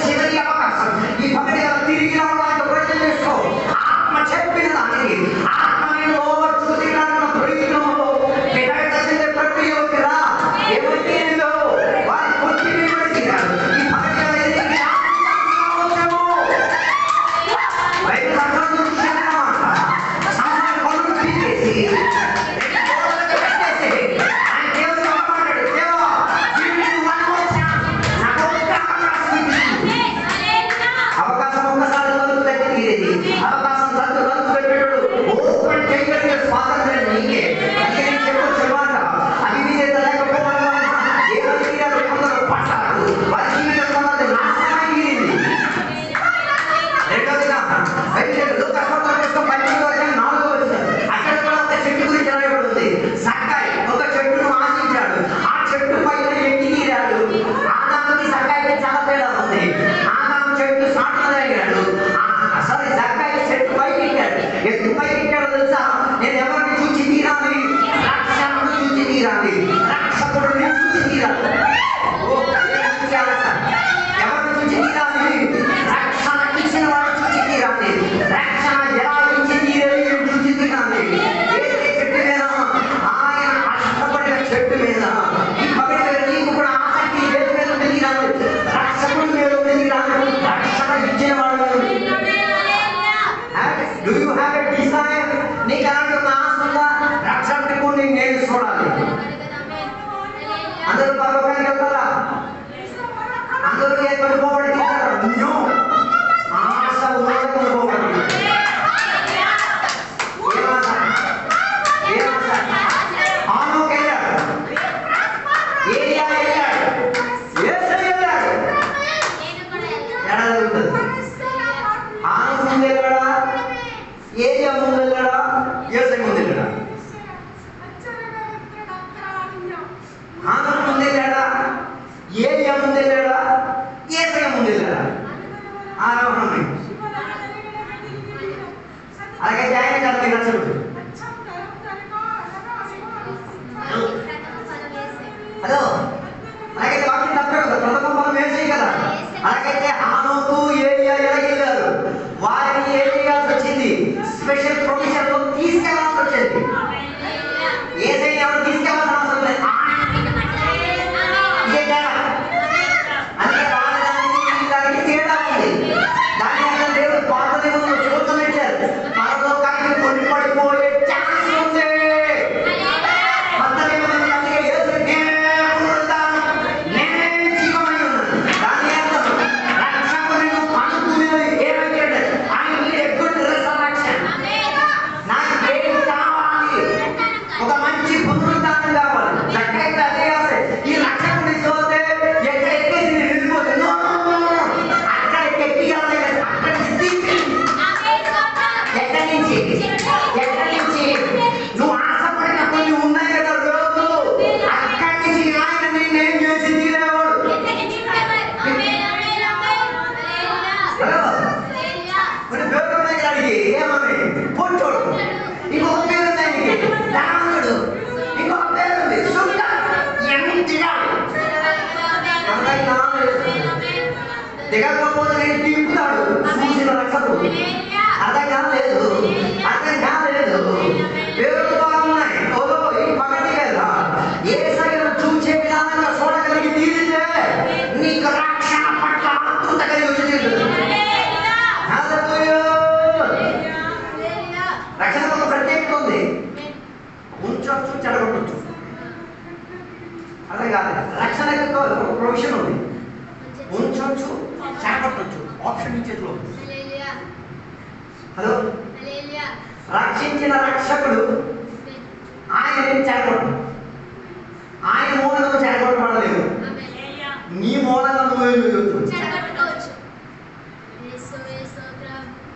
చివరి అవకాశం. ఈ పగటి తిరిగి రావడానికి ప్రయత్నం చేసుకో. ఆత్మ చెప్పిన దానికి ఆత్మని ఓవర్చూసిన ప్రయత్నంలో వివేక ప్రక్రియలోకి రా. ఏమంటే వారి కొట్టి పడిసినారు. ఈ పగటి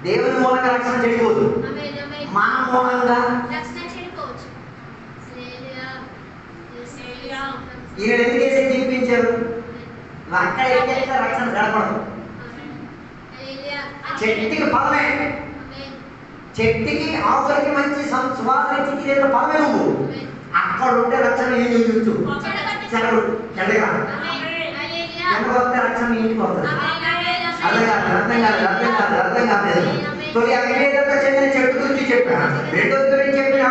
దేవుని మూలంగా రక్షణ చెడిపోదు, ఆమేన్ ఆమేన్ మన మూలంగా రక్షణ చెడిపోవచ్చు. హల్లెలూయా హల్లెలూయా ఈయన ఎందుకు వేసి జీవించారు? అక్కడ ఏం చేస్తే రక్షణ జరపడం. హల్లెలూయా చెట్టుకి ఫలమే, ఆమేన్ చెట్టుకి ఆకులకి మంచి సువాసన ఇచ్చి తీరే ఫలమే నువ్వు. అక్కడ ఉంటే రక్షణ ఏం చేయొచ్చు? చెడగా ఆమేన్ హల్లెలూయా ఎంత వస్తే రక్షణ నీ ఇంటికి వస్తుంది. ఆమేన్ ఆమేన్ అర్థం కాలేదు. తొలి ఆ వివేకంతో చెందిన చెట్టు గురించి చెప్పా, రెండోది గురించి చెప్పిన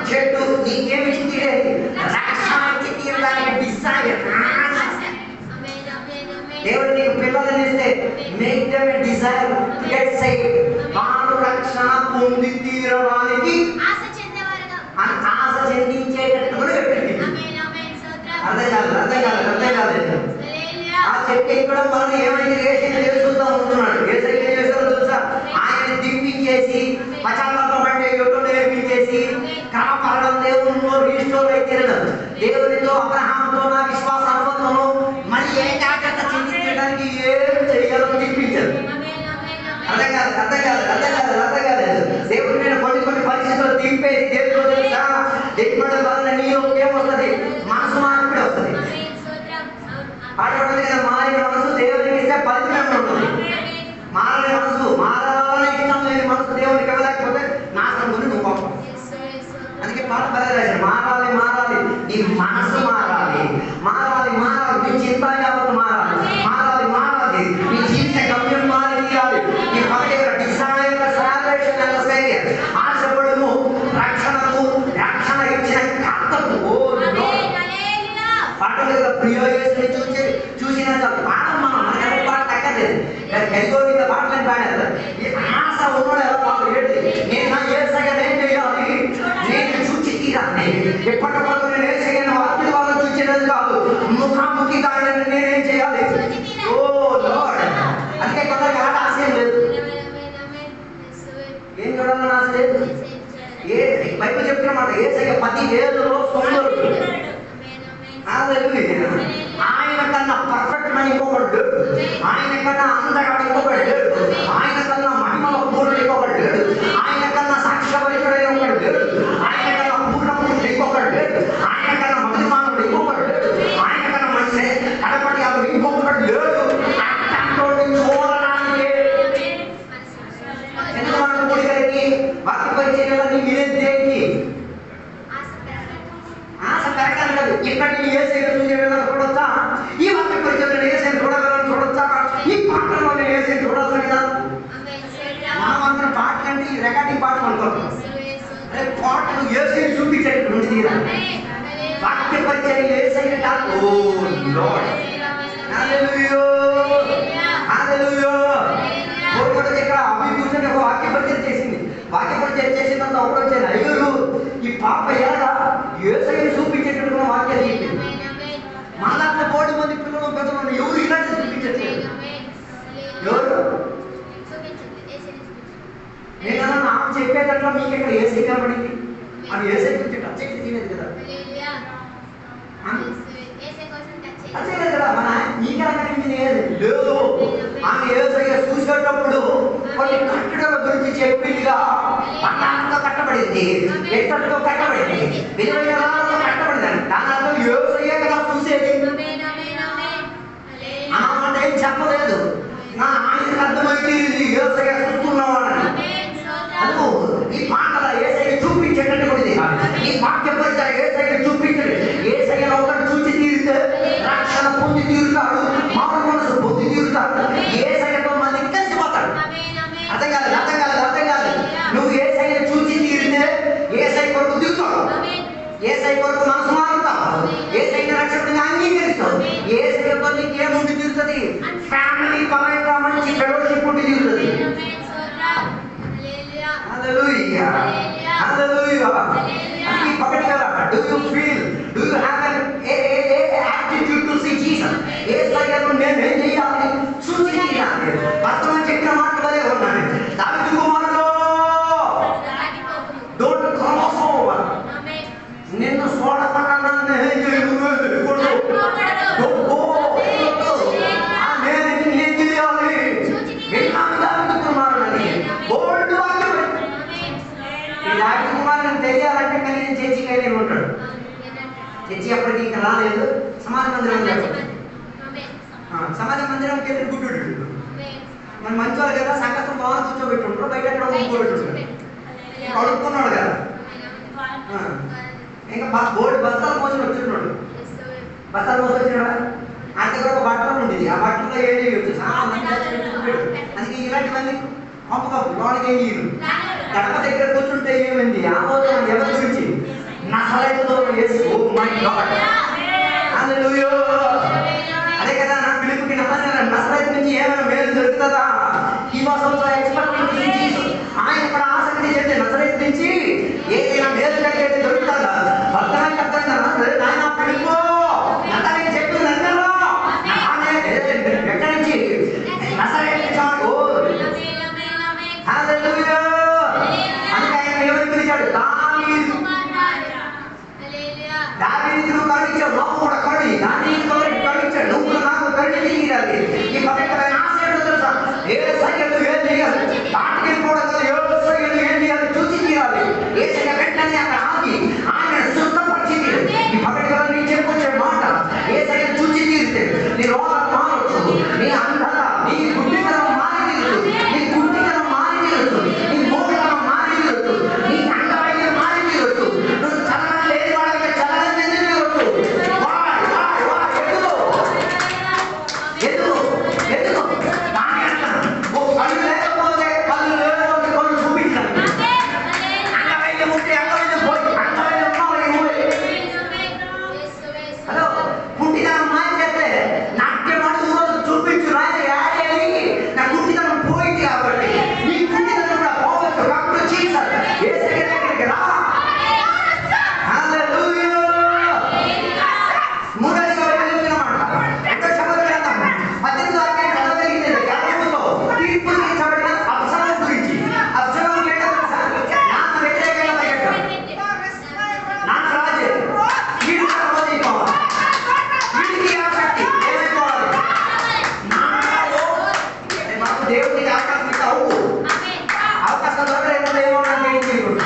చెట్టు నీకేమి ఇచ్చి తీరేది? రక్షణ ఇచ్చి తీరడానికి డిజైర్. ఆమేన్ ఆమేన్ ఆమేన్ దేవుడు నీకు పిల్లలని ఇస్తే make them a desire to get saved. వారు రక్షణ పొంది తీరడానికి ఆశ చెందేవారుగా ఆశ చెందించేటట్టు కూడా చెప్పింది. ఆమేన్ ఆమేన్ స్తోత్రం. అర్థం కాలేదు. హల్లెలూయా ఆ చెట్టు ఎక్కడం వలన ఏమైంది? ఏసైని తెలుసుకుందాం ఉంటున్నాడు. ఏసై ఏం చేశారో తెలుసా? ఆయన దింపించేసి పశ్చాత్తాపం అంటే ఏటో నేర్పించేసి క్రమపరడం, దేవునిలో రీస్టోర్ అయితే దేవునితో అబ్రహాముతో నా విశ్వాస అనుబంధంలో మళ్ళీ ఏ జాగ్రత్త చెందించడానికి ఏం చేయాలో చెప్పించారు. ఆమేన్ ఆమేన్ ఆమేన్ అర్థం కాలేదు. దేవుడు నేను కొన్ని పరిస్థితులు దింపేసి దేవుడు తెలుసా దింపడం వలన నీలో ఏమొస్తుంది? మనసు మార్పిడి వస్తుంది. ఆమేన్ స్తోత్రం. అటువంటి కదా మారిన మనసు దేవునికి ఇస్తే ఫలితం ఉంటుంది. మారని మనసు, మారాలని ఇష్టం లేని మనసు దేవునికి ఇవ్వలేకపోతే నాశనం గురించి నువ్వు గొప్ప. అందుకే పాట బయలుదేరాడు, మారాలి నీ మనసు మారాలి, నీ చింత యావత్తు మారాలి, నీ జీవిత గమ్యం మారి తీయాలి. నీ పదవి డిజైర్ సాల్వేషన్ అండ్ సేవియర్. ఆశపడును రక్షణకు, రక్షణ ఇచ్చిన కర్తకు. ఓ ఆమేన్ హల్లెలూయా పాటలు ప్రియ యేసుని చూసిన పాటలు మనకు పాట తగ్గలేదు. గెలుగోవింద పాటలను పాడారు. ఈ ఆశ ఉన్నోడు ఎలా పాటలు ఏడు? నేను నా యేసయ్య ఏం చేయాలి? నేను చూచి తీరాలి. ఎప్పటికప్పుడు నేను యేసయ్యను అద్భుత వాళ్ళు చూసేది కాదు, ముఖాముఖిగా నేనేం చేయాలి? ఓ లార్డ్. అంటే కొందరికి ఆట ఆశయం లేదు. ఆమేన్ ఆమేన్ యేసువే ఏం చూడాలని ఆశ లేదు. బైబిల్ చెప్తున్నమాట యేసయ్య 10,000 సుందరుడు. ఆయన కన్నా పర్ఫెక్ట్ అని ఇంకొకడు లేడు. ఆయన కన్నా అందగాడు ఇంకొకడు లేడు. ఆయన కన్నా మహిమల పూర్ణుడు ఇంకొకడు లేడు. ఆయన కన్నా సాక్ష్యవరికుడైన ఒకడు లేడు. ఆయన కన్నా పూర్ణపురుషుడు ఇంకొకడు లేడు. ఆయన కన్నా మహిమానుడు ఇంకొకడు లేడు. ఆయన కన్నా మంచి కడపటి అతడు ఇంకొకడు లేడు. అట్లాంటి చూడడానికి ఎంతమంది కూడికలకి వాక్య పరిచర్యలన్నీ మీరేం చేయండి. ఆశ పెరగాలి కాదు. ఇక్కడికి ఏసైనా చూసేయడం చూడొచ్చా? ఈ వాక్య పరిచర్యలు ఏసైనా చూడగలను చూడొచ్చా? ఈ పాటల్లో నేను ఏసైనా చూడాలి కదా. మనం అందరం పాటలు అంటే ఈ రికార్డింగ్ పాటలు అనుకుంటాం. అదే పాటలు ఏసైనా చూపించేటట్టు ఉంటుంది కదా. వాక్య పరిచర్యలు ఏసైనా కాదు. ఓ లార్డ్ హల్లెలూయా హల్లెలూయా. ఒకటి ఇక్కడ అభివృద్ధి ఒక వాక్య పరిచయం చేసింది. వాక్య పరిచయం చేసిందంతా ఒకటి వచ్చేది. అయ్యూరు ఈ పాప ఎలాగా యేసయ్యను చూపించేటట్టుగా వాక్యాలు చెప్పింది. మన దాంట్లో 1,000 మంది పిల్లలు పెద్దలు ఎవరు ఇలాంటి చూపించట్లేదు. ఎవరు నేను నాకు చెప్పేటట్లు మీకు ఇక్కడ ఏసై కనబడింది. అది ఏసై గురించి టచ్ అయితే తినేది కదా. అదే కదా మన నీకెలా కనిపించింది? లేదు. ఆమె ఏసయ్య చూసేటప్పుడు కొన్ని కట్టడాల గురించి చెప్పిందిగా. పట్టాలతో కట్టబడింది, ఎత్తడితో కట్టబడింది, విలువైన రాళ్ళతో కట్టబడింది. దాని అర్థం ఏసయ్య కదా చూసేది. అన్నమాట ఏం చెప్పలేదు. నా ఆయనకు అర్థమైతే ఇది ఏసయ్య చూస్తున్నావాలని. అదో ఈ పాటల ఏసయ్య చూపించేటట్టు కూడా ఈ వాక్య పరిచయం ఏసయ్య చూపించండి. ఏసయ్య ఒకటి చూసి తీరితే రక్షణ పొంది తీరుతాడు, మారు మనసు పొంది తీరుతాడు. ఏసయ్యతో మళ్ళీ కలిసిపోతాడు. అర్థం కాదు. నువ్వు ఏసయ్య చూసి తీరితే ఏసయ్య కొరకు దిగుతాడు. ఏసయ్య తెచ్చి అప్పటికి ఇంకా రాలేదు. సమాజ మందిరం సమాజ మందిరంకి వెళ్ళి గుడ్డు మరి మంచి వాళ్ళు కదా, సంకల్పం బాగా కూర్చోబెట్టుంటారు, బయట ఎక్కడ కూర్చోబెట్టుంటారు, అడుక్కున్నాడు కదా. ఇంకా బోర్డు బస్తాలు మోసుకొని వచ్చినాడు, బస్తాలు మోసుకొని వచ్చినాడా, ఆయన దగ్గర ఒక బట్టలు ఉండేది, ఆ బట్టల్లో ఏం చేయొచ్చు, అందుకే ఇలాంటివన్నీ పంపు కప్పు లోనికి ఏం చేయరు. గడప దగ్గర కూర్చుంటే ఏమైంది, ఆమోదం ఎవరి గురించి, నజరేతులో యేసు. ఓ మై గాడ్, హల్లెలూయా. అదే కదా నా పిలుపుకి నజరేతు నుంచి ఏమైనా మేలు దొరుకుతుందా? ఈ వాసంతో ఎక్స్పెక్ట్ చేసి ఆయన కూడా ఆసక్తి చేస్తే నజరేతు నుంచి ఏదైనా మేలు కలిగేది దొరుకుతుందా? భక్తానికి అర్థమైందా? నాయన పిలుపు అంతా చెప్పిన దగ్గరలో ఎక్కడి నుంచి నజరేతు చాలు. హల్లెలూయా. అందుకే ఆయన ఎవరిని పిలిచాడు? దావీదును కరుణించాడు, లోకం కూడా కరుణి, దావీదును కరుణించాడు, నువ్వు కూడా నాకు కరుణించి తీరాలి. ఈ పవిత్రమైన ఆశయం తెలుసా? ఏ సైకిల్ ఏం చేయాలి, తాటికి కూడా ఏ సైకిల్ ఏం చేయాలి చూసి తీరాలి. ఏ సైకిల్ వెంటనే అక్కడ ఆగి ఆయన శుద్ధపరిచింది. ఈ పవిత్రమైన నీ చెప్పుకొచ్చే మాట ఏ సైకిల్ చూసి తీరితే నీ రోగం మారచ్చు, నీ అంధత, నీ గుడ్డితనం మారి తీరచ్చు, నీ గుడ్డితనం మారి తీరచ్చు, నీ మోగతనం మారి తీరచ్చు, నీ అంగవైద్యం మారి తీరచ్చు, నువ్వు చలనం లేని వాళ్ళకి చలనం చెంది తీరచ్చు. ఎందుకు దాని అంటాను, ఓ కళ్ళు లేకపోతే కళ్ళు లేకపోతే కళ్ళు చూపించాలి, అంగవైద్యం ఉంటే అంగవైద్యం పోయి, అంగవైద్యం హలో గుడ్డితనం మారి చేస్తే నాట్యం అడుగు చూపించు రాజు యాడేది, నా గుడ్డితనం పోయింది కాబట్టి నీ గుడ్డితనం కూడా పోవచ్చు. కాబట్టి జీసస్ యేసు దగ్గరికి రా. హల్లెలూయా. మూడోదిగా వెళ్తున్నమాట రెండో శమూయేలు గ్రంథం 18వ అధ్యాయం చదవగలిగితే గర్భముతో తీర్పు తీర్చబడిన అబ్షాలోము గురించి. అబ్షాలోము ఏంటో తెలుసా? నాన్న వ్యతిరేకంగా పరిగెట్టాడు, నాన్న రాజు, వీడు సర్వోదయపోవాలి, వీడికి ఆసక్తి ఏమైపోవాలి, నాన్నలో మాకు దేవుడికి అవకాశం ఇస్తావు, అవకాశం దొరకలేదు ఏమో నాకు ఏం చేయకూడదు.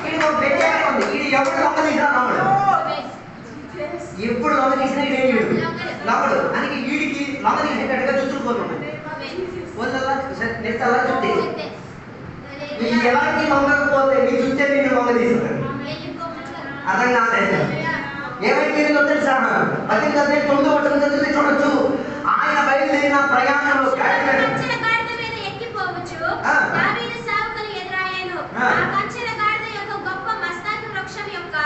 ఇది ఒక వ్యతిరేకం ఉంది, ఇది ఎవరు దొంగతీసాడు ఎప్పుడు లొంగ తీసినా ఇది ఏం చేయడు లొంగడు. అందుకే వీడికి లొంగ తీసేటట్టుగా చుట్టుకుపోతున్నాడు, వదలలా నెత్తలా చుట్టే. నీకు ఎలాంటి లొంగకపోతే నీ చుట్టే నేను లొంగ తీస్తాను. అర్థం కాలేదు. ఏమైందో తెలుసా? 18:9 చదివితే చూడొచ్చు. ఆయన బయలుదేరిన ప్రయాణంలో కంచెల గాడిద మీద ఎక్కిపోవచ్చు, దావీదు సేవకులు ఎదురాయెను. ఆ కంచెల గాడిద యొక్క గొప్ప మస్తాకు వృక్షం యొక్క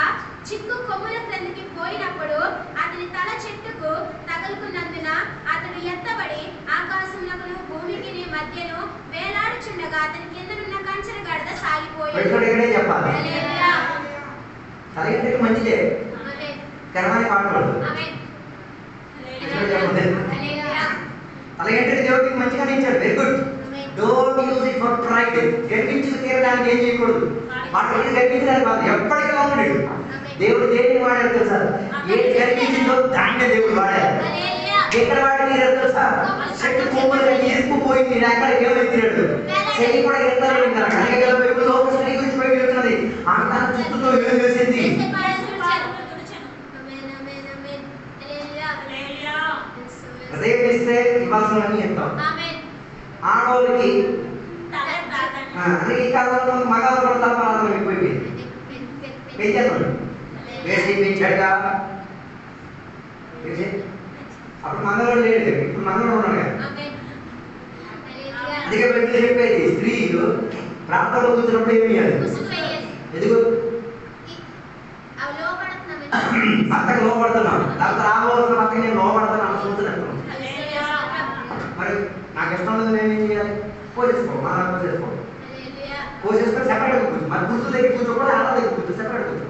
చిక్కు కొమ్ముల క్రిందికి పోయినప్పుడు అతని తల చెట్టుకు తగులుకున్నందున అతడు ఎత్తబడి ఆకాశమునకును భూమికి మధ్యను వేలాడుచుండగా అతని కిందనున్న కంచెల గాడిద సాగిపోయింది. చెప్పాలి అలాగే మంచిదే కరమైన పాటలు అలాగే దేవుడికి మంచిగానే ఇచ్చాడు. Very good. Don't use it for pride. గర్వించి తీరడానికి ఏం చేయకూడదు. మాట గర్వించడానికి కాదు, ఎప్పటికీ లోపడు దేవుడు దేనిని వాడారు తెలుసా? ఏది గర్వించిందో దాన్నే దేవుడు వాడారు. ఎక్కడ వాడి తెలుసా? చెట్టు కొమ్మలుగా తీసుకుపోయింది, ఎక్కడికి ఏమైతున్నాడు చెయ్యి కూడా ఎత్తారు కదా. కనగల వైపు లోపల స్త్రీ గురించి బయట వెళ్తున్నది, ఆమె తన చుట్టూతో ఏం చేసింది? హృదయం ఇస్తే ఇవ్వాల్సినవన్నీ ఇస్తాం. ఆడవాళ్ళకి ఈ కాలంలో మగాళ్ళు కూడా తలపాలని అయిపోయింది, పెంచేస్తాడు వేసి పెంచాడుగా. అప్పుడు మంగళవాడు లేడు, ఇప్పుడు మంగళవాడు ఉన్నాడు కదా. అందుకే పెద్దలు చెప్పేది స్త్రీలు ప్రాంతంలో కూర్చున్నప్పుడు ఏమి చేయాలి? ఎందుకు భర్తకు లోపడుతున్నాను, లేకపోతే రాబోతున్న భర్తకి నేను లోపడుతున్నాను చూస్తున్నాను. మరి నాకు ఇష్టం లేదు, నేనేం చేయాలి? పోసేసుకో, మన పోసేసుకొని సెపరేట్గా కూర్చో. మరి కూర్చో దగ్గర కూర్చోకూడదు, ఆడ దగ్గర కూర్చో, సెపరేట్ కూర్చో.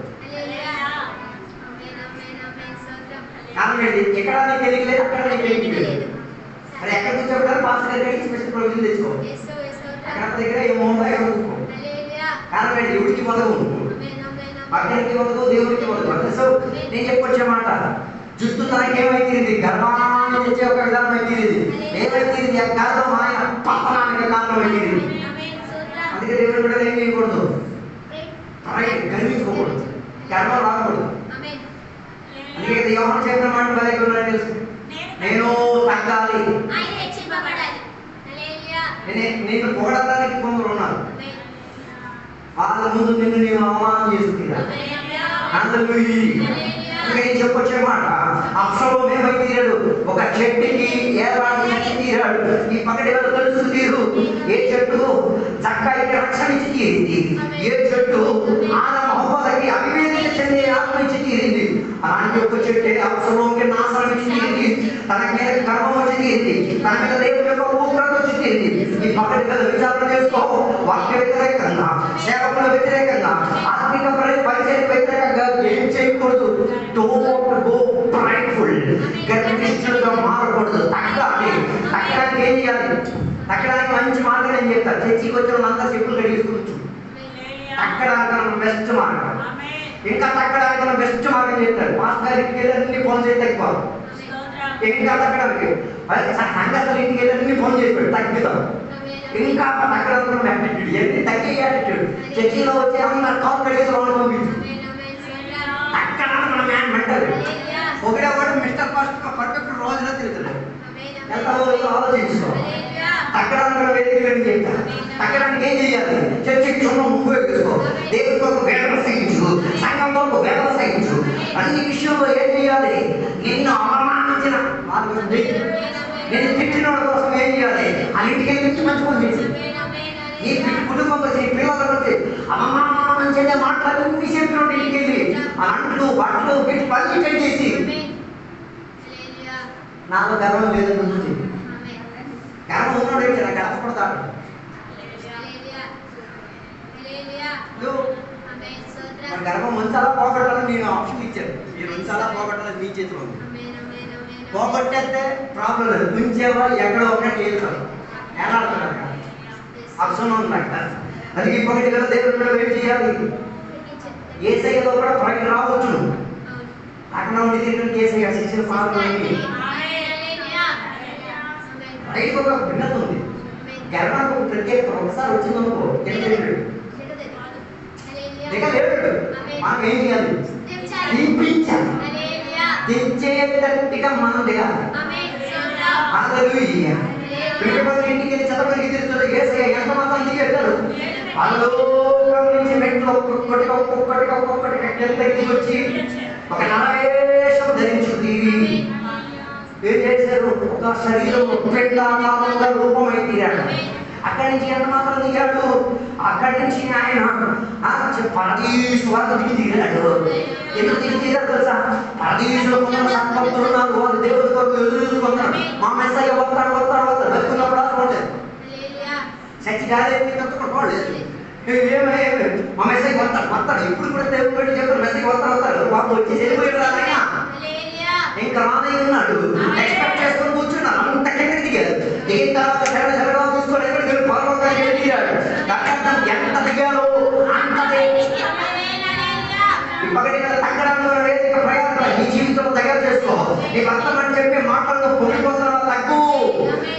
కారణం ఏంటి? ఎక్కడ నీకు తెలియలేదు, అక్కడ నీకు తెలియలేదు. మరి ఎక్కడ కూర్చోబెట్టారు? పాస్టర్ దగ్గర స్పెషల్ ప్రొవిజన్ తెచ్చుకో. ఎక్కడ దగ్గర ఏమో ఉందో ఎక్కడ కూర్చో. కారణం ఏంటి? దేవుడికి మొదలు భక్తుడికి మొదలు, దేవుడికి మొదలు. అంటే నేను చెప్పొచ్చే మాట, జుట్టు తనకేమైతుంది? గర్వాన్ని తెచ్చే ఒక విధానం అయిపోయింది. ఏమైతుంది? గర్వం ఆయన పతనానికి కారణం అయిపోయింది. అందుకే దేవుడు కూడా ఏం చేయకూడదు, గర్వించుకోకూడదు, గర్వం రాకూడదు. అందుకే యోహాను చెప్పిన మాట బైబిల్లో ఉన్నాయని తెలుసు. నేను తగ్గాలి, ఆయన హెచ్చింపబడాలి. హల్లెలూయా. నేను పొగడడానికి కొందరు ఉన్నారు. వాళ్ళ ముందు నిన్ను నేను అవమానం చేస్తున్నా. నేను చెప్పొచ్చే మాట, అప్సలోము ఏమై తీరాడు? ఒక చెట్టుకి ఏలాడు ఇచ్చి తీరాడు. ఈ పక్కటి ఎవరు తెలుసు తీరు? ఏ చెట్టు చక్కకి రక్షణ ఇచ్చి తీరింది, ఏ చెట్టు ఆదమ హవ్వలకి అవివేకత చెందే ఆత్మ ఇచ్చి తీరింది. అలాంటి ఒక చెట్టే అప్సలోముకి నాశనం ఇచ్చి తీరింది. తన మీద గర్వం వచ్చి తీరింది, తన మీద దేవుని యొక్క ఉగ్రత వచ్చి తీరింది. ఈ పక్కటి మీద విచారణ చేసుకో. వాక్య వ్యతిరేకంగా, సేవకుల వ్యతిరేకంగా, ఆత్మిక పరిచయం వ్యతిరేకంగా ఏం చేయకూడదు. డోంట్ గో ప్రైడ్ఫుల్, గర్విష్ఠులుగా మారకూడదు. తగ్గడానికి ఏం చేయాలి? తగ్గడానికి మంచి మార్గం ఏం చెప్తారు? చర్చికి వచ్చిన వాళ్ళందరూ చెప్పులు కడిగేసుకోవచ్చు. తగ్గడానికి బెస్ట్ మార్గం, ఇంకా తగ్గడానికి బెస్ట్ మార్గం చెప్తారు. మాస్ గారి ఇంటికి వెళ్ళి అన్ని ఫోన్ చేసి తగ్గిపోవాలి. ఇంకా తగ్గడానికి సంగతులు ఇంటికి వెళ్ళి అన్ని ఫోన్ చేసి తగ్గుతాం. ఇంకా తగ్గడానికి యాటిట్యూడ్, ఎన్ని తగ్గే యాటిట్యూడ్. చర్చిలో వచ్చి అందరు కాల్ కడిగేసి వాళ్ళు పంపించు. తగ్గడానికి మనం మెంటల్. ఒకటే ఒకటి మిస్టర్ ఫస్ట్ పర్ఫెక్ట్ రోజులో తిరుగుతుంది. ఎంత ఆలోచించుకో. తగ్గడానికి వేదికలు చెప్తారు. తగ్గడానికి ఏం చేయాలి? చర్చికి క్షుణ్ణం ఉపయోగించుకో. దేవుడితో వేదన సహించు, సంఘంతో వేదన సహించు. అన్ని విషయంలో ఏం చేయాలి? నిన్ను అవమానించిన నేను తిట్టిన వాళ్ళ కోసం ఏం చేయాలి? ఆ ఇంటికి వెళ్ళి మంచి పని చేసి నీ కుటుంబం వచ్చి పిల్లల వచ్చి అవమానం చెందే మాట్లాడి చెప్పిన ఇంటికి వెళ్ళి ఆ అంట్లు బట్టలు పెట్టి పని చేసి నాలో గర్వం లేదని ఉంది. గర్వం ఉన్నాడు ఏంటి? నాకు గర్వపడతాడు. గర్వం ఉంచాలా పోగొట్టాలని నేను ఆప్షన్ ఇచ్చాను. మీరు ఉంచాలా పోగొట్టాలని మీ చేతిలో ఉంది. పోగొట్టేస్తే ప్రాబ్లం లేదు. ఉంచేవా ఎక్కడో ఒకటి వెళ్తారు, ఏలాడుతున్నారు కదా, అప్షన్ ఉన్నాయి కదా. అది ఇప్పటికీ కదా దేవుడు ఏం చేయాలి? ఏసైలో కూడా పైకి రావచ్చు. అక్కడ ఉండి తిరిగి ఏసై శిక్షణ పాల్గొని రైతు ఒక భిన్నత ఉంది. గర్వానికి ఒక ప్రత్యేకత. ఒకసారి వచ్చిందనుకో లేడు. మనం ఏం చేయాలి? దింపించాలి. దించేటట్టుగా మనం దిగాలి. హల్లెలూయా. పిల్లలు ఇంటికి వెళ్ళి చదవడానికి తెలుస్తుంది. ఏసయ్య ఎంత మాత్రం దిగేస్తారు? పరలోకం నుంచి మెట్లు ఒక్కొక్కటిగా కిందకి వచ్చి ఒక నరవేషం ధరించుకుంది. ఏం చేశారు? ఒక శరీరం పిండాకారంగా రూపమై తీరాడు. అక్కడి నుంచి ఎంత మాత్రం దిగాడు? అక్కడి నుంచి ఆయన పరదీశ్వరకు దిగి తీరాడు. ఎందుకు దిగి తీరాడు తెలుసా? పరదీశులు కొందరు సంపత్తులు ఉన్నారు, వాళ్ళు దేవుడి కొరకు ఎదురు చూసుకుంటారు. మా మెస్సయ్య వస్తాడు బతుకున్నప్పుడు అనుకోలేదు. చచ్చి గాలి కట్టుకోలేదు. మా మెస్సయ్య వస్తాడు. ఇప్పుడు కూడా దేవుడు పెట్టి చెప్పారు మెస్సయ్య వస్తాడు. వాళ్ళు వచ్చి వెళ్ళిపోయాడు రాదైనా ఇంకా రాదై ఉన్నాడు. ఎక్స్పెక్ట్ చేసుకొని కూర్చున్నాడు. అంత కిందకి దిగాడు. దిగిన తర్వాత సెలవుగా తీసుకొని ఎక్కడికి పరలోకానికి వెళ్ళాడు. ఎంత దిగాలో అంతదే. ఇప్పటికీ తగ్గడంలో వేదిక ప్రయాణం నీ జీవితంలో దగ్గర చేసుకో. నీ భర్త అని చెప్పే మాటలను పొగిపోతున్నా తగ్గు.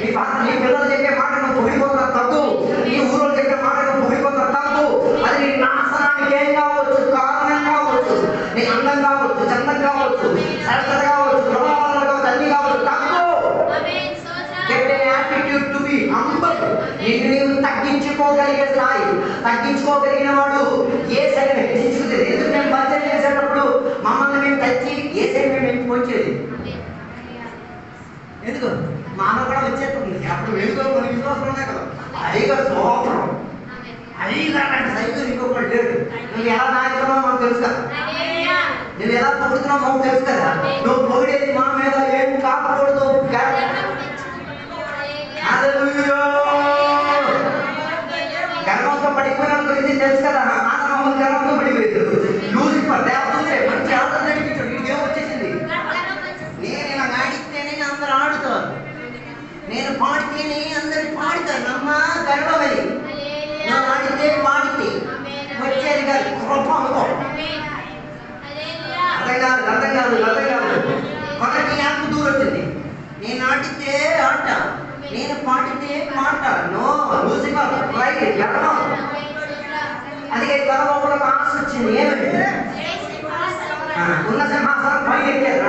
నీ పిల్లలు చెప్పే మాటలను పొగిపోతున్నా తగ్గు. నీ ఊళ్ళో చెప్పే మాటలను పొగిపోతున్నా తగ్గు. అది నీ నాశనానికి ఏం కావచ్చు? కారణం కావచ్చు. నీ అందం కావచ్చు, చందం కావచ్చు, సరస్వత కావచ్చు, ప్రభావాలు కావచ్చు, అన్ని కావచ్చు. తగ్గు. నీవు తగ్గించుకోగలిగే స్థాయి, తగ్గించుకోగలిగిన వాడు ఏ సైడ్ హెచ్చించుకుంటుంది. ఎందుకు మేము పరిచయం చేసేటప్పుడు మమ్మల్ని మేము తగ్గి ఏ సైడ్ మేము ఎంచుకొచ్చేది? ఎందుకు మానవ కూడా వచ్చేస్తుంది. అప్పుడు వెలుగులో కొన్ని విశ్వాసం ఉన్నాయి కదా. అదిగా సోపరం అదిగా అంటే సైకిల్ ఇంకొకటి లేడు. నువ్వు ఎలా నాయకున్నావు మాకు తెలుసు కదా, నువ్వు ఎలా పొగుడుతున్నావు మాకు తెలుసు కదా. నువ్వు పొగిడేది మా మీద ఏం కాకూడదు. గర్వంతో పడిపోయిన గురించి తెలుసు కదా. ఆదమ గర్వంతో పడిపోయాడు. లూసిఫర్ దేవతలే మంచి ఆదరణ నడిపించాడు. నీకు ఏమొచ్చేసింది? నేను ఇలా ఆడితేనే అందరూ ఆడుతారు, నేను పాడితేనే అందరు పాడుతారు. నమ్మా గర్వమని నువ్వు ఆడితే పాడితే వచ్చేది కాదు, కృప అనుకో. అర్థం కాదు. ఒకటి నాకు దూరం వచ్చింది. నేను ఆడితే ఆట, నేను పాడితే మాట. నో లూసిఫర్ రైట్ గర్వం. అందుకే గర్వంలో ఆశ వచ్చింది. ఏమంటే ఉన్న సింహాసనం పైకి ఎక్కారు.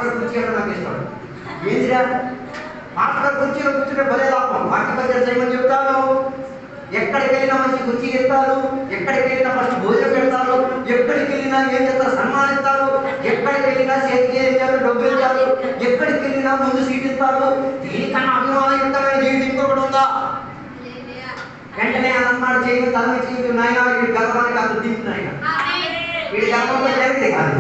పాస్టర్ కుర్చీ అంటే నాకు ఇష్టం. ఏంటిరా పాస్టర్ కుర్చీలో కూర్చుంటే భలే లాభం. వాటి పచ్చడి చేయమని చెప్తారు, ఎక్కడికి వెళ్ళినా మంచి కుర్చీ ఇస్తారు, ఎక్కడికి వెళ్ళినా ఫస్ట్ భోజనం పెడతారు, ఎక్కడికి వెళ్ళినా ఏం చేస్తారు సన్మానిస్తారు, ఎక్కడికి వెళ్ళినా చేతికి ఇస్తారు, డబ్బులు ఇస్తారు, ఎక్కడికి వెళ్ళినా ముందు సీట్ ఇస్తారు. దీనికన్నా అభిమానయుక్తమైన జీవితం ఇంకొకటి ఉందా? వెంటనే అన్నమాట చేయడం తల చేయడం నాయన వీడి గర్భానికి అంత దింపు నాయన, వీడి గర్భంలో జరిగింది కాదు.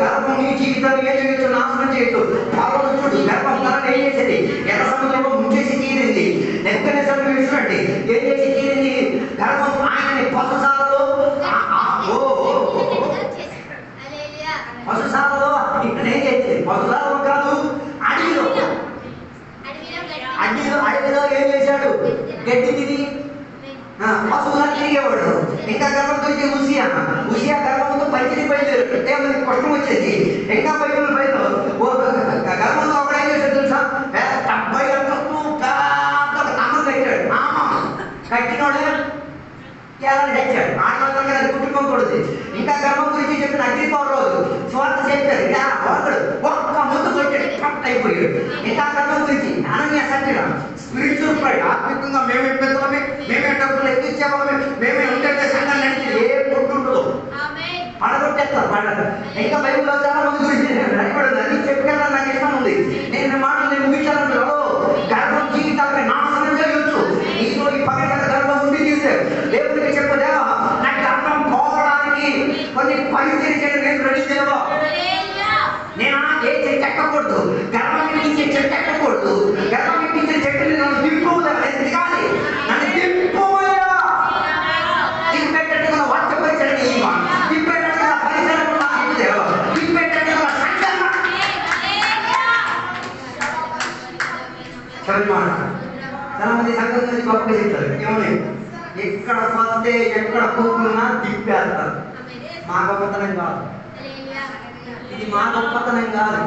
గర్భం నీ జీవితాన్ని ఏం చేయొచ్చు, నాశనం చేయొచ్చు. పాపను చూడు, గర్భం తనని ఏం చేసేది, ఎర్ర సముద్రంలో ముంచేసి తీరింది. నెప్పుకొనేసరికి విషయండి ఏం చేసి తీరింది, గర్భం ఆయనని పశుశాలలో పశుశాలలో ఇక్కడ ఏం చేసేది, పశుశాలలో కాదు అడవిలో అడవిలో ఏం చేశాడు, గడ్డి తిని పశువులను తిరిగేవాడు. ఇంకా గర్భంతో ఉసియా గర్భంతో పంచిని బయలుదేరు, దేవునికి కష్టం వచ్చేది. ఇంకా బైబిల్ బయలు గర్భంతో ఒకడు ఏం చేశాడు తెలుసా, 70 గంటలకు పెద్ద కమ్మం కట్టాడు. కట్టినోడే కేరళ తెచ్చాడు. ఆడవాళ్ళంగా అది కుటుంబం కొడుతుంది. ఇంకా గర్భం గురించి చెప్పిన అగ్నిపౌరులు స్వార్థ చెప్పారు, ఒకడు ఒక్క ముందు కొట్టాడు, కట్ అయిపోయాడు. ఇంకా గర్భం గురించి అనన్య సత్యుడు స్పిరిచువల్ ప్రైడ్, ఆత్మికంగా మేమే పెద్దలమే, మేమే డబ్బులు ఎక్కించేవాళ్ళమే, మేమే ఉండే సంఘాన్ని నడిచి ఏ పొట్టు ఉండదు, పడగొట్టేస్తారు పండుగ. ఇంకా బైబిల్లో చాలా మంది గురించి అని చెప్పగల నాకు ఇష్టం ఉంది. నేను మాటలు నేను ముగించాలంటే గర్భం జీవితాలని నాశనం చేయొచ్చు. నీలో ఈ పగల గర్భం ఉండి చూసారు, దేవుడికి చెప్పదేవా నాకు గర్భం పోవడానికి కొన్ని పరిచయం చేయడం నేను రెడీ దేవా. నేను ఏ చెట్టు ఎక్కకూడదు, గర్భం ఎక్కించే చెట్టు ఎక్కకూడదు, గర్భం ఎక్కించే చెట్టుని నన్ను దింపుకోవాలి కాదు, నన్ను దింపుకోయా. దింపెట్టుకున్న వాక్య పరిచయం దింపెట్టుకున్న పరిచయం దేవా, దింపెట్టుకున్న సంఘం చాలా మంది సంఘం గురించి గొప్పగా చెప్తారు. ఏమని ఎక్కడ పడితే ఎక్కడ కూకున్నా దింపేస్తారు. మా గొప్పతనం కాదు, ఇది మా గొప్పతనం కాదు.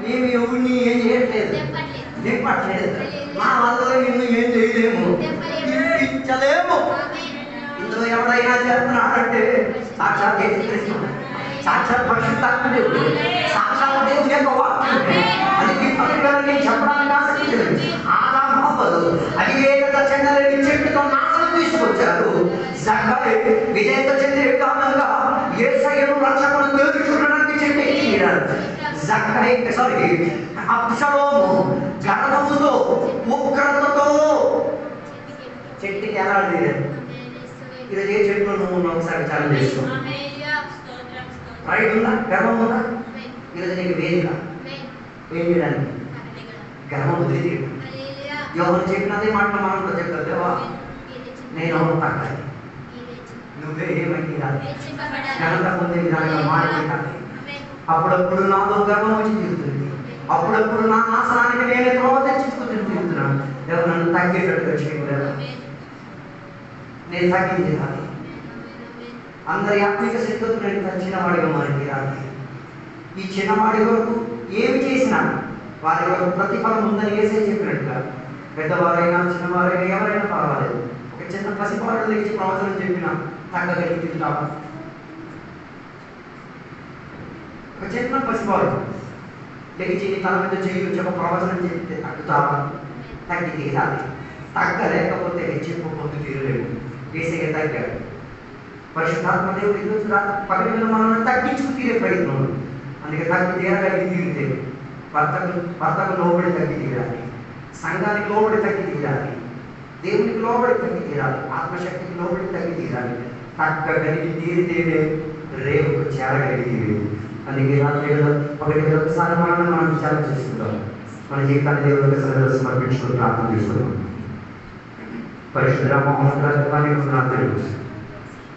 మేము ఎవరిని ఏం చేయట్లేదు, దింపట్లేదు. మా వల్ల నిన్ను ఏం చేయలేము, దింపించలేము. ఇందులో ఎవరైనా చేస్తున్నాడంటే సాక్షాత్ యేసుక్రీస్తు, సాక్షాత్ పరిశుద్ధాత్మ దేవుడు, సాక్షాత్ దేవుని యొక్క వాక్యం. అది దింపగలని చెప్పడానికి ఆసక్తి లేదు. ఆదాము హవ్వలు అవివేకత చెందలేని చెట్టుతో నాశనం తీసుకొచ్చారు. జక్కయ్య విజయంతో చెందిన కారణంగా యేసయ్యను రక్షకులను చూడడానికి చెట్టు ఎక్కిరారు. అబ్షలోము గర్భముతో ఉగ్రతతో చెట్టుకి ఎలా లేదు. ఈరోజు ఏ చెట్లు నువ్వు ఒకసారి చాలా చేసుకో. ప్రైడ్ ఉందా, గర్వం ఉందా? ఈరోజు నీకు వేదిక ఏం చేయడానికి, గర్వం వదిలి ఎవరు చెప్పినదే మాట మనతో చెప్తారు. దేవా నేను తగ్గాలి, నువ్వే ఏమైంది కాదు, ఘనత పొందే విధానంగా మారి కాదు. అప్పుడప్పుడు నాలో గర్వం వచ్చి తిరుగుతుంది, అప్పుడప్పుడు నా నాశనానికి నేనే త్రోవ తెచ్చుకుని తిరుగుతున్నాను. దేవుడు నన్ను తగ్గేటట్టుగా చేయలేదు, నేను తగ్గింది కాదు. అందరి ఆత్మిక శక్తులు నేను చిన్నవాడిగా మారింది రాదు. ఈ చిన్నవాడి వరకు ఏమి చేసినా వారి వరకు ప్రతిఫలం ఉందని వేసే చెప్పినట్టుగా పెద్దవారైనా చిన్నవారైనా ఎవరైనా పర్వాలేదు. ఒక చిన్న పసిపాడు లేచి ప్రవచనం చెప్పినా తగ్గగలిగి తింటావా? ఒక చిన్న పసిపాడు లేచి తన మీద చేయించి ఒక ప్రవచనం చెప్తే తగ్గుతావా? తగ్గి తీరాలి. తగ్గలేకపోతే హెచ్చింపు పొందు తీరలేవు. వేసే తగ్గాడు. పరిశుద్ధాత్మ దేవుడు ఈరోజు పగటిలో మనం తగ్గించుకు తీరే ప్రయత్నం. అందుకే తగ్గి తీరగలిగి తీరితే భర్తకు లోబడి తగ్గి తీరాలి, సంఘానికి లోబడి తగ్గి తీరాలి, దేవునికి లోబడి తగ్గి తీరాలి, ఆత్మశక్తికి లోబడి తగ్గి తీరాలి. తగ్గగలిగి తీరితేనే రేపు చేరగలిగి తీరేది. అందుకే రాత్రి ఒకటి ఒకసారి మనం విచారణ చేసుకుంటాం. మన జీవితాన్ని దేవుడికి సమర్పించుకుని ప్రార్థన చేసుకుంటాం. పరిశుద్ధ మహోన్నతానికి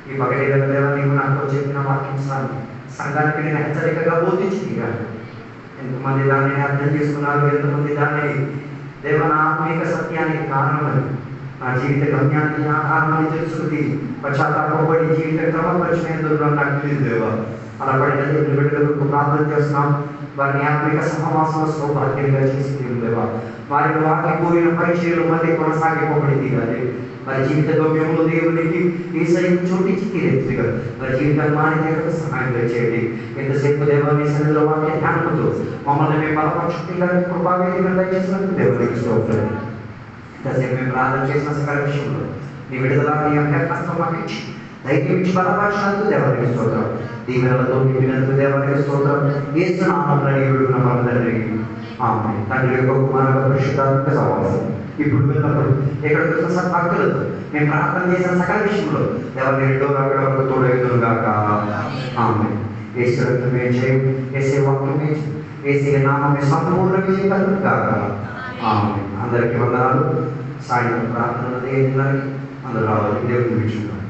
ఈ పగటి దేవ నీవు నాకు చెప్పిన వాక్యం సంఘానికి నేను హెచ్చరికగా బోధించింది కాదు. ఎంతమంది దాన్ని అర్థం చేసుకున్నారు, ఎంతమంది దాన్ని దేవ నా ఆత్మీక సత్యానికి కారణమని, నా జీవిత గమ్యానికి ఆహారమని తెలుసుకుని పశ్చాత్తాపడి జీవిత క్రమపరిచినందుకు నాకు తెలియదు దేవ. అలా పడిన దేవుని బిడ్డలకు ప్రార్థన చేస్తున్నాం. వారిని ఆత్మిక సహవాసంలో సౌభాగ్యంగా చేసి దేవ. వారిని వారికి కోరిన పరిచయాలు మళ్ళీ కొనసాగిపోబడి తీరాలి. వారి జీవిత గమ్యంలో దేవునికి యేసయ్యను చోటించి తీరెత్తుగా వారి జీవితాన్ని మారితే సహాయం చేయండి. ఎంతసేపు దేవాన్ని సన్నిధిలో వాక్య ధ్యానంతో మమ్మల్ని మేము బలపరచుకుంటే కృపావేదికలు దయచేసినందుకు దేవునికి స్తోత్రం. ఎంతసేపు మేము ప్రార్థన చేసిన సకల విషయంలో నీ విడుదల నీ అభ్యర్థం మాకు ఇచ్చి ధైర్యం ఇచ్చి బలపరిచినందుకు దేవానికి స్తోత్రం. దీవెనలతో నింపినందుకు దేవానికి స్తోత్రం. యేసు నామమున ఈ విడుదల మన తండ్రి ఆమేన్. తండ్రి యొక్క కుమారుడు పరిశుద్ధాత్మ సహవాసం ఇప్పుడు వెళ్ళినప్పుడు ఇక్కడ చూసిన భక్తులతో మేము ప్రార్థన చేసిన సకల విషయంలో దేవాన్ని రెండో అక్కడ వరకు తోడైదును గాక ఆమేన్. యేసు రక్తమే జయం, యేసు వాక్యమే జయం, యేసు నామమే సంపూర్ణ విజయం కలుగును గాక ఆమేన్. అందరికీ వందనాలు. సాయంత్రం ప్రార్థన అందరూ రావాలి. దేవుడిని విషయంలో